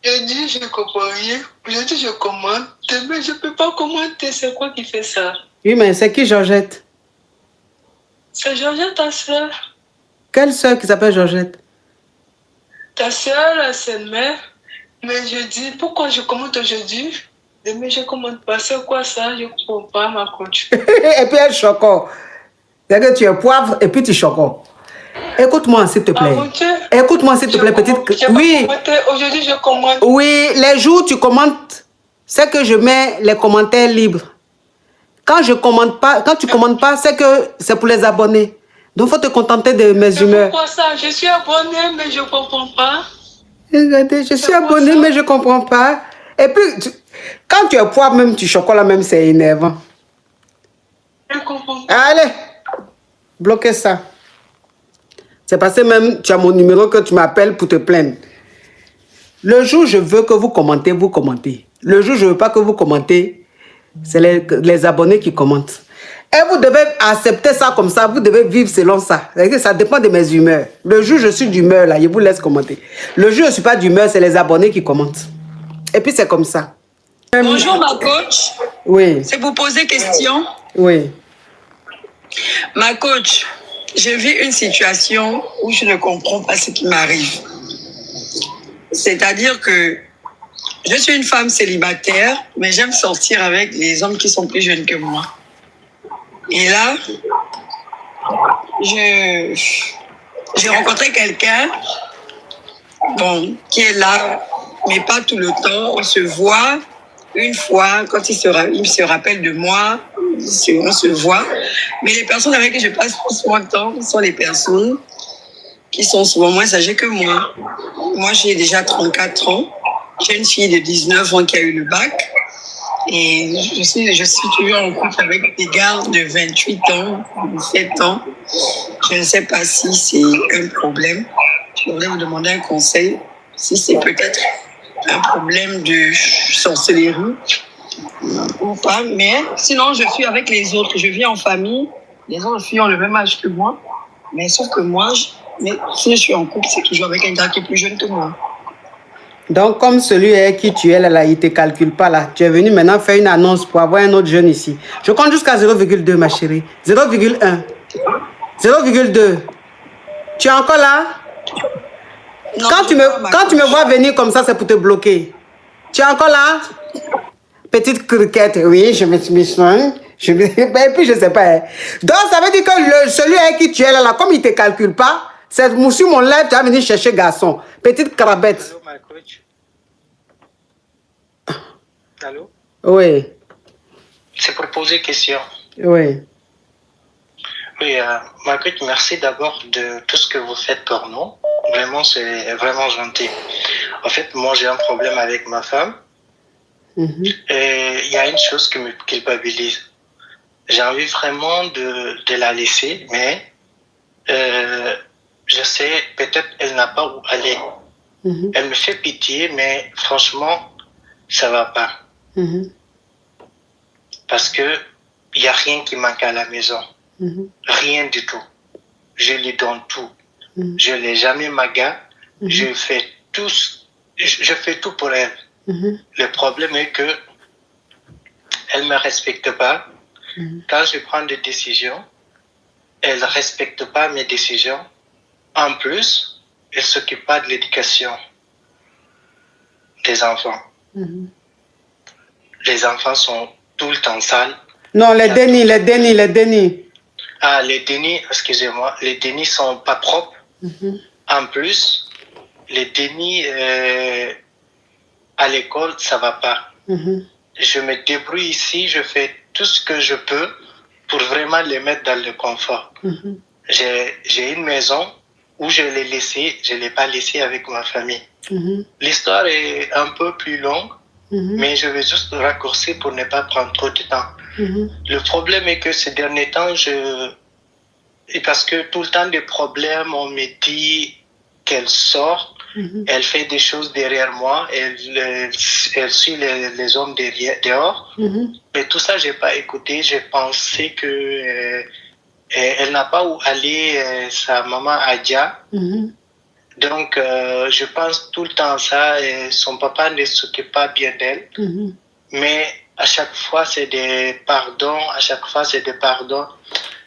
Je dis, je comprends rien. Je dis, je commande. Mais je ne peux pas commenter. C'est quoi qui fait ça? Oui, mais c'est qui Georgette? C'est Georgette, ta soeur. Quelle soeur qui s'appelle Georgette? Ta soeur, la mère. Mais je dis, pourquoi je commande aujourd'hui? Mais je commande pas. C'est quoi ça? Je ne comprends pas, ma coach. Et puis elle choco. C'est que tu es poivre et puis tu choco. Écoute-moi, s'il te plaît. Écoute-moi, s'il te plaît, petite. Oui. Aujourd'hui, je commande. Oui, les jours où tu commentes, c'est que je mets les commentaires libres. Quand tu commandes pas, c'est que c'est pour les abonnés. Donc, il faut te contenter de mes humeurs. Pourquoi ça? Je suis abonnée, mais je ne comprends pas. Regardez, je suis abonnée, mais je ne comprends pas. Et puis, quand tu es poivre, même tu chocolat, même c'est énervant. Je comprends pas. Allez, bloquez ça. C'est parce que même tu as mon numéro que tu m'appelles pour te plaindre. Le jour où je veux que vous commentez, vous commentez. Le jour où je ne veux pas que vous commentez, c'est les abonnés qui commentent. Et vous devez accepter ça comme ça, vous devez vivre selon ça. Ça dépend de mes humeurs. Le jour où je suis d'humeur, là, je vous laisse commenter. Le jour où je ne suis pas d'humeur, c'est les abonnés qui commentent. Et puis c'est comme ça. Bonjour ma coach. Oui. C'est pour poser question. Oui. Ma coach, je vis une situation où je ne comprends pas ce qui m'arrive. C'est-à-dire que je suis une femme célibataire, mais j'aime sortir avec les hommes qui sont plus jeunes que moi. Et là, j'ai rencontré quelqu'un qui est là, mais pas tout le temps. On se voit une fois quand il se rappelle de moi. on se voit. Mais les personnes avec qui je passe souvent de temps sont les personnes qui sont souvent moins âgées que moi. Moi, j'ai déjà 34 ans. J'ai une fille de 19 ans qui a eu le bac. Et je suis toujours en couple avec des gars de 28 ans, 17 ans. Je ne sais pas si c'est un problème. Je voudrais vous demander un conseil. Si c'est peut-être un problème de sorcellerie ou pas. Mais sinon, je suis avec les autres. Je vis en famille. Les autres filles ont le même âge que moi. Mais sauf que moi, si je suis en couple, c'est toujours avec un gars qui est plus jeune que moi. Donc, comme celui avec qui tu es là, il ne te calcule pas là. Tu es venu maintenant faire une annonce pour avoir un autre jeune ici. Je compte jusqu'à 0,2, ma chérie. 0,1. 0,2. Tu es encore là? Non, quand tu me vois venir comme ça, c'est pour te bloquer. Tu es encore là? Petite criquette. Oui, je me suis soignée. Et puis, je ne sais pas. Hein. Donc, ça veut dire que celui avec qui tu es là, comme il ne te calcule pas, c'est sur mon lèvre, tu vas venir chercher garçon. Petite crabette. Allô, ma coach. Allô? Oui. C'est pour poser question. Oui. Oui, ma coach, merci d'abord de tout ce que vous faites pour nous. Vraiment, c'est vraiment gentil. En fait, moi, j'ai un problème avec ma femme. Et il y a une chose qui me culpabilise. J'ai envie vraiment de la laisser, mais je sais, peut-être elle n'a pas où aller. Elle me fait pitié, mais franchement, ça va pas. Parce que il n'y a rien qui manque à la maison. Rien du tout. Je lui donne tout. Je l'ai jamais maga. Je fais tout pour elle. Le problème est que elle me respecte pas. Quand je prends des décisions, elle respecte pas mes décisions. En plus, elle s'occupe pas de l'éducation des enfants. Les enfants sont tout le temps sales. Non, les dénis. Ah, les dénis, excusez-moi, les dénis sont pas propres. En plus, les dénis à l'école, ça va pas. Je me débrouille ici, je fais tout ce que je peux pour vraiment les mettre dans le confort. J'ai une maison où je l'ai laissée, je l'ai pas laissée avec ma famille. L'histoire est un peu plus longue, mais je vais juste raccourcir pour ne pas prendre trop de temps. Le problème est que ces derniers temps, parce que tout le temps des problèmes, on me dit qu'elle sort, elle fait des choses derrière moi, elle suit les hommes dehors. Mais tout ça, j'ai pas écouté. J'ai pensé que elle n'a pas où aller, sa maman Adja. Donc, je pense tout le temps ça. Et son papa ne s'occupe pas bien d'elle. Mais à chaque fois, c'est des pardons.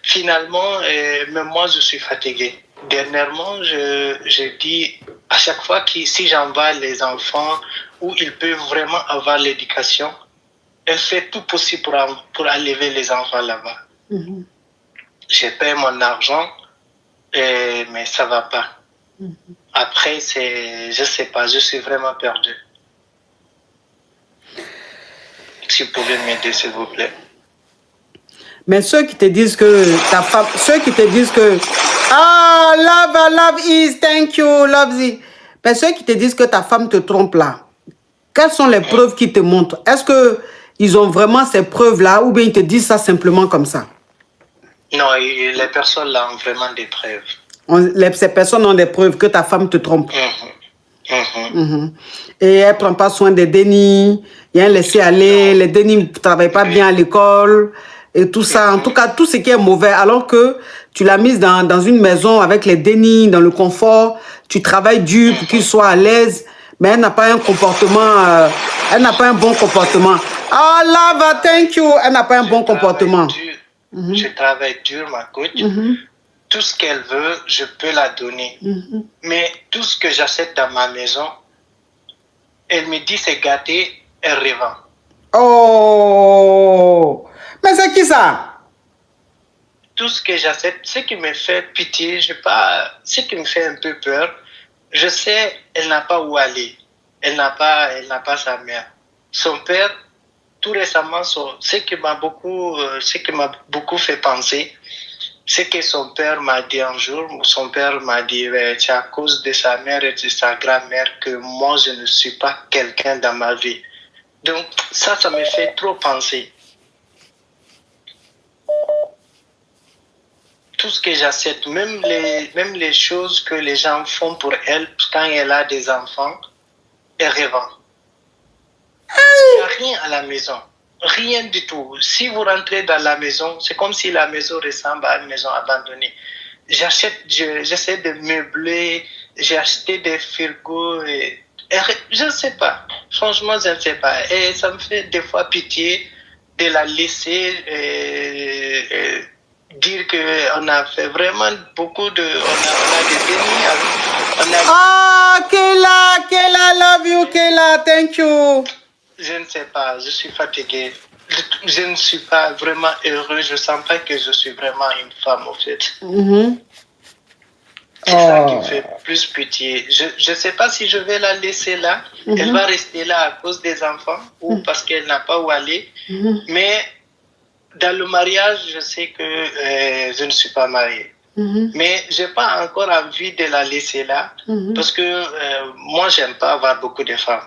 Finalement, même moi, je suis fatigué. Dernièrement, je dis à chaque fois que si j'envoie les enfants où ils peuvent vraiment avoir l'éducation, elle fait tout possible pour enlever les enfants là-bas. Je paie mon argent, mais ça va pas. Après, je sais pas, je suis vraiment perdu. Si vous pouvez m'aider, s'il vous plaît. Mais ceux qui te disent que ta femme, love is, thank you, love is. Mais ceux qui te disent que ta femme te trompe là, quelles sont les preuves qu'ils te montrent? Est-ce qu'ils ont vraiment ces preuves-là ou bien ils te disent ça simplement comme ça? Non, les personnes là ont vraiment des preuves. Ces personnes ont des preuves que ta femme te trompe. Et elle ne prend pas soin des dénis, il y a un laisser-aller, les dénis ne travaillent pas bien à l'école. Et tout ça, en tout cas, tout ce qui est mauvais, alors que tu l'as mise dans une maison avec les dénis, dans le confort, tu travailles dur pour qu'il soit à l'aise, mais elle n'a pas un comportement, elle n'a pas un bon comportement. Ah, love, thank you, elle n'a pas un bon comportement. Je travaille dur, ma coach. Tout ce qu'elle veut, je peux la donner. Mais tout ce que j'achète dans ma maison, elle me dit c'est gâté, elle revend. Oh! Mais c'est qui ça? Tout ce que j'achète, ce qui me fait pitié, ce qui me fait un peu peur, je sais, elle n'a pas où aller. Elle n'a pas sa mère. Son père, tout récemment, ce qui m'a beaucoup fait penser, c'est que son père m'a dit un jour, c'est à cause de sa mère et de sa grand-mère que moi, je ne suis pas quelqu'un dans ma vie. Donc, ça me fait trop penser. Tout ce que j'achète, même les choses que les gens font pour elle quand elle a des enfants, elle revend. Il n'y a rien à la maison. Rien du tout. Si vous rentrez dans la maison, c'est comme si la maison ressemble à une maison abandonnée. J'essaie de meubler, j'ai acheté des frigos et je ne sais pas. Franchement, je ne sais pas. Et ça me fait des fois pitié de la laisser dire qu'on a fait vraiment beaucoup de... On a des dénis. Ah, Kela, love you, Kela, thank you. Je ne sais pas, je suis fatigué. Je ne suis pas vraiment heureux. Je ne sens pas que je suis vraiment une femme, en fait. C'est ça qui me fait plus pitié. Je ne sais pas si je vais la laisser là. Elle va rester là à cause des enfants ou parce qu'elle n'a pas où aller. Mais dans le mariage, je sais que je ne suis pas mariée. Mais je n'ai pas encore envie de la laisser là parce que moi, je n'aime pas avoir beaucoup de femmes.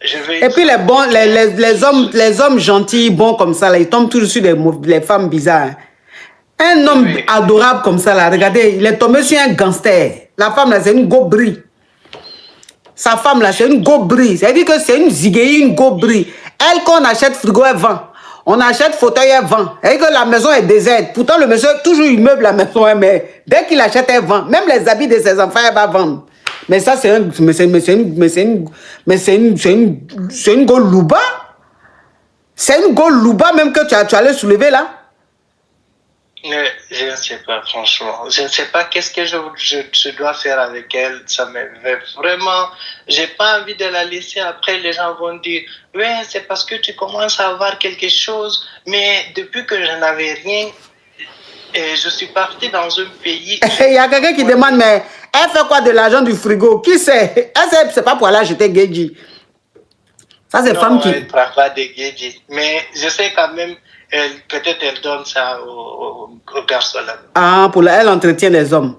Et puis les hommes gentils, bons comme ça, là, ils tombent toujours sur les femmes bizarres. Un homme adorable comme ça, là, regardez, il est tombé sur un gangster. La femme, là, c'est une gobri. Sa femme, là, c'est une gobri. C'est-à-dire que c'est une zigueille, une gobri. Elle, quand on achète frigo, elle vend. On achète fauteuil, elle vend. C'est-à-dire que la maison est déserte. Pourtant, le monsieur, toujours, il meuble la maison, mais dès qu'il achète, elle vend. Même les habits de ses enfants, elle va vendre. Mais ça, c'est une golouba. C'est une golouba même que tu allais soulever là. Je ne sais pas, franchement. Je ne sais pas qu'est-ce que je dois faire avec elle. Ça me fait vraiment... J'ai pas envie de la laisser. Après, les gens vont dire, oui, c'est parce que tu commences à avoir quelque chose. Mais depuis que je n'avais rien, et je suis parti dans un pays... Il y a quelqu'un qui demande, mais elle fait quoi de l'argent du frigo? Qui sait? Elle c'est pas pour aller acheter Geji. Ça, c'est femme qui... elle ne prend pas de Geji. Mais je sais quand même, peut-être elle donne ça aux garçons là. Ah, elle entretient les hommes.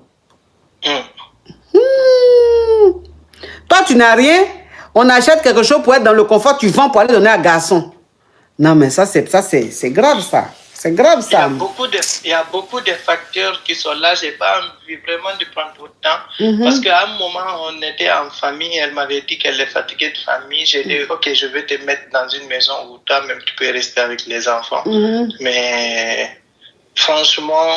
Toi, tu n'as rien. On achète quelque chose pour être dans le confort. Tu vends pour aller donner à garçon. Non, mais ça, c'est grave, ça. C'est grave, ça. Il y a beaucoup de facteurs qui sont là. Je n'ai pas envie vraiment de prendre trop de temps. Parce qu'à un moment, on était en famille. Elle m'avait dit qu'elle est fatiguée de famille. J'ai dit, OK, je vais te mettre dans une maison où toi-même, tu peux rester avec les enfants. Mais franchement,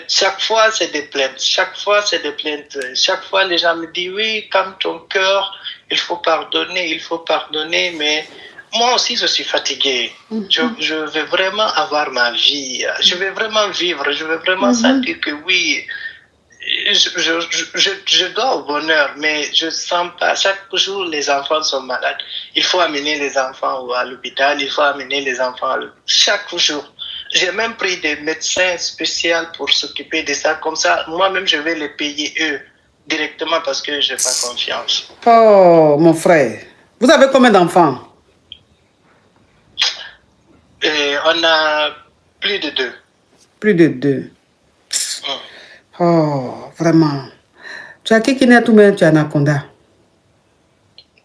chaque fois, c'est des plaintes. Chaque fois, les gens me disent, oui, calme ton cœur. Il faut pardonner, mais... Moi aussi, je suis fatigué. Je veux vraiment avoir ma vie. Je veux vraiment vivre. Je veux vraiment sentir que oui, je dois au bonheur, mais je ne sens pas. Chaque jour, les enfants sont malades. Il faut amener les enfants à l'hôpital. Il faut amener les enfants chaque jour. J'ai même pris des médecins spéciaux pour s'occuper de ça. Comme ça, moi-même, je vais les payer eux directement parce que je n'ai pas confiance. Oh, mon frère. Vous avez combien d'enfants? On a plus de 2. Plus de 2. Oh, vraiment. Tu as qui naît tout bien, tu as Anaconda?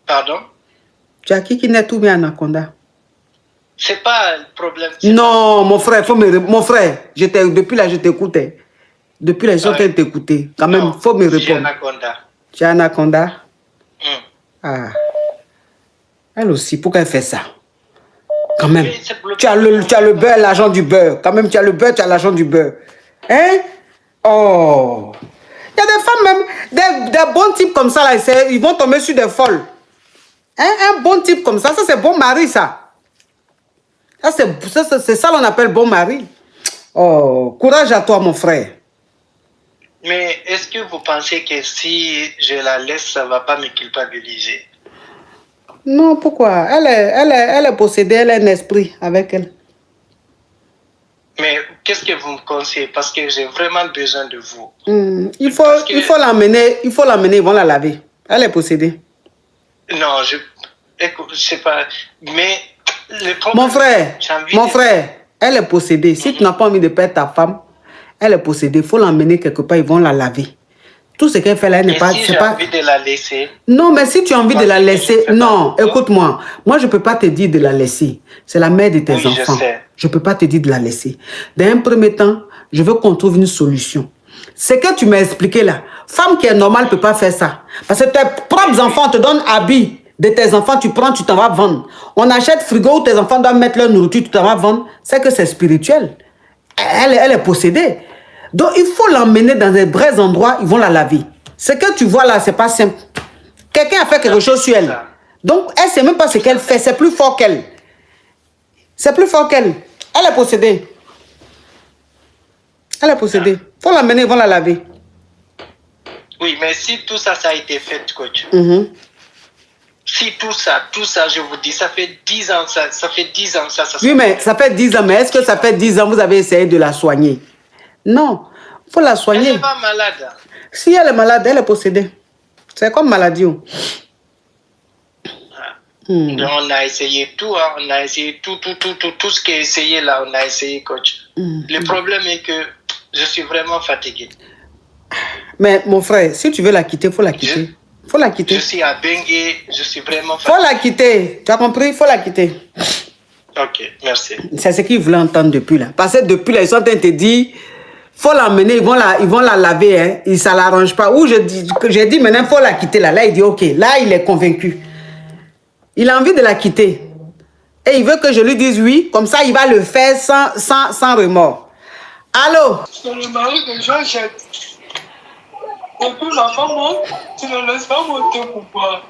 Pardon? Tu as qui naît tout bien, Anaconda? C'est pas le problème. Non, mon frère, depuis là, je t'écoutais. Depuis là, je suis en train de t'écouter. Quand même, il faut me répondre. J'ai Anaconda. Tu as Anaconda? Ah. Elle aussi, pourquoi elle fait ça? Quand même, tu as le beurre, l'argent du beurre. Quand même, tu as le beurre, tu as l'argent du beurre. Hein? Oh! Il y a des femmes même, des bons types comme ça, là, ils vont tomber sur des folles. Hein? Un bon type comme ça, c'est bon mari, ça. C'est ça qu'on appelle bon mari. Oh, courage à toi, mon frère. Mais est-ce que vous pensez que si je la laisse, ça ne va pas me culpabiliser? Non, pourquoi? Elle est possédée, elle a un esprit avec elle. Mais qu'est-ce que vous me conseillez? Parce que j'ai vraiment besoin de vous. Il faut l'amener, ils vont la laver. Elle est possédée. Non, écoute, je sais pas, mais le problème, mon frère, elle est possédée. Si tu n'as pas envie de perdre ta femme, elle est possédée. Il faut l'emmener quelque part, ils vont la laver. Tout ce qu'elle fait là, elle n'est pas... si j'ai envie de la laisser... Non, mais si tu as envie de la laisser... Non, écoute-moi. Moi, je ne peux pas te dire de la laisser. C'est la mère de tes enfants. Je ne peux pas te dire de la laisser. Dans un premier temps, je veux qu'on trouve une solution. Ce que tu m'as expliqué là, femme qui est normale ne peut pas faire ça. Parce que tes propres enfants te donnent habits de tes enfants, tu prends, tu t'en vas vendre. On achète frigo où tes enfants doivent mettre leur nourriture, tu t'en vas vendre. C'est que c'est spirituel. Elle est possédée. Donc, il faut l'emmener dans des vrais endroits, ils vont la laver. Ce que tu vois là, c'est pas simple. Quelqu'un a fait quelque chose sur elle. Donc, elle ne sait même pas ce qu'elle fait. C'est plus fort qu'elle. C'est plus fort qu'elle. Elle est possédée. Elle est possédée. Il faut l'emmener, ils vont la laver. Oui, mais si tout ça, ça a été fait, coach. Si tout ça, je vous dis, ça fait 10 ans, ça fait 10 ans, ça. Oui, mais ça fait 10 ans, mais est-ce que ça fait 10 ans, vous avez essayé de la soigner? Non, il faut la soigner. Elle n'est pas malade. Si elle est malade, elle est possédée. C'est comme maladie. On a essayé tout, hein. On a essayé tout ce qui est essayé là, on a essayé, coach. Le problème est que je suis vraiment fatigué. Mais mon frère, si tu veux la quitter, il faut la quitter. Faut la quitter. Je suis à Bengué, je suis vraiment fatigué. Faut la quitter. Tu as compris? Il faut la quitter. Ok, merci. C'est ce qu'ils voulaient entendre depuis là. Parce que depuis là, ils sont en train de te dire, faut l'emmener, ils vont la laver, hein. Et ça ne l'arrange pas. Ou j'ai dit maintenant, il faut la quitter là. Là, il dit ok. Là, il est convaincu. Il a envie de la quitter. Et il veut que je lui dise oui. Comme ça, il va le faire sans remords. Allô? C'est le mari de Georgette. Et puis ma femme, tu ne laisses pas monter pourquoi?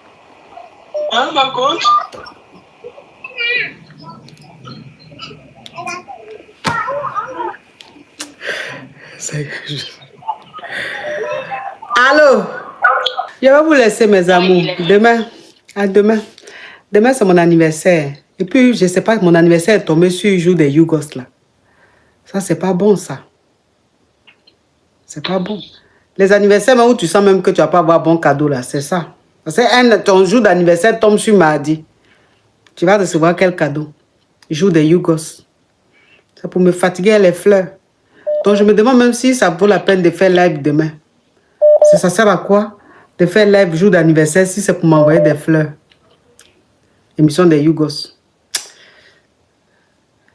Hein, ma coach? Allô? Je vais vous laisser, mes amours. Demain, à demain. Demain, c'est mon anniversaire. Et puis, je ne sais pas, mon anniversaire est tombé sur le jour des Yougos, là. Ça, c'est pas bon, ça. C'est pas bon. Les anniversaires où tu sens même que tu vas pas avoir bon cadeau, là, c'est ça. Parce que ton jour d'anniversaire tombe sur mardi. Tu vas recevoir quel cadeau? Jour des Yougos. C'est pour me fatiguer les fleurs. Donc, je me demande même si ça vaut la peine de faire live demain. Ça sert à quoi de faire live jour d'anniversaire si c'est pour m'envoyer des fleurs? Émission des Yougos.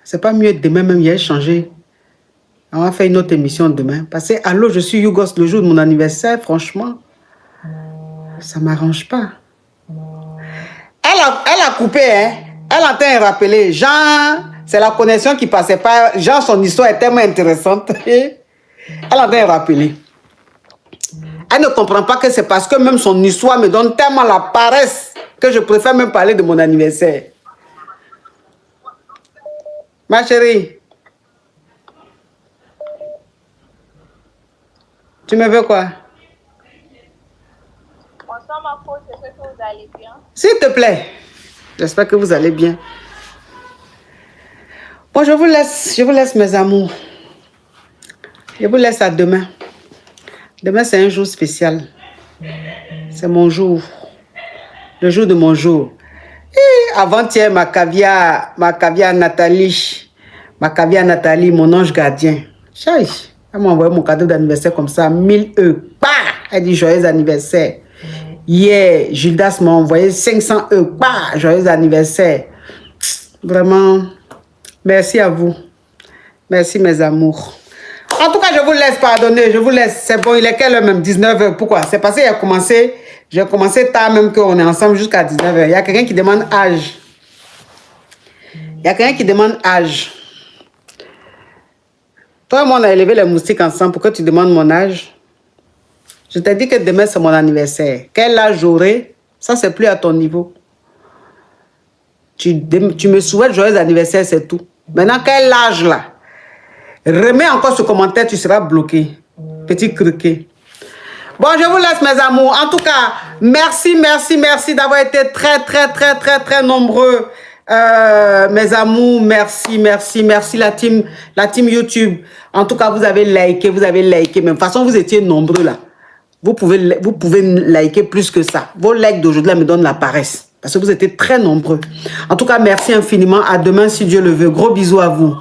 C'est pas mieux demain même, il a changé. On va faire une autre émission demain. Parce que, allô, je suis Yougos le jour de mon anniversaire, franchement, ça ne m'arrange pas. Elle a coupé, hein. Elle entend rappeler. Jean, c'est la connexion qui passait pas. Jean, son histoire est tellement intéressante. Elle entend rappeler. Elle ne comprend pas que c'est parce que même son histoire me donne tellement la paresse que je préfère même parler de mon anniversaire. Ma chérie. Tu me veux quoi? Bonsoir ma faute, j'espère que vous allez bien. S'il te plaît. J'espère que vous allez bien. Bon, je vous laisse mes amours. Je vous laisse à demain. Demain, c'est un jour spécial. C'est mon jour. Le jour de mon jour. Et avant-hier, ma caviar Nathalie. Ma caviar Nathalie, mon ange gardien. Chai. Elle m'a envoyé mon cadeau d'anniversaire comme ça, 1000 €. Bah! Elle dit joyeux anniversaire. Hier, Gildas m'a envoyé 500 €. Bah! Joyeux anniversaire. Vraiment, merci à vous. Merci mes amours. En tout cas, je vous laisse pardonner. Je vous laisse. C'est bon, il est quelle heure même? 19 h. Pourquoi? C'est parce que j'ai commencé tard même qu'on est ensemble jusqu'à 19 h. Il y a quelqu'un qui demande âge. Il y a quelqu'un qui demande âge. Toi et moi, on a élevé les moustiques ensemble. Pourquoi tu demandes mon âge? Je t'ai dit que demain, c'est mon anniversaire. Quel âge j'aurai, ça, c'est plus à ton niveau. Tu me souhaites joyeux anniversaire, c'est tout. Maintenant, quel âge là? Remets encore ce commentaire, tu seras bloqué. Petit criquet. Bon, je vous laisse, mes amours. En tout cas, merci d'avoir été très nombreux. Mes amours, merci la team YouTube. En tout cas, vous avez liké. Mais de toute façon, vous étiez nombreux là. Vous pouvez liker plus que ça. Vos likes d'aujourd'hui me donnent la paresse. Parce que vous étiez très nombreux. En tout cas, merci infiniment. À demain, si Dieu le veut. Gros bisous à vous.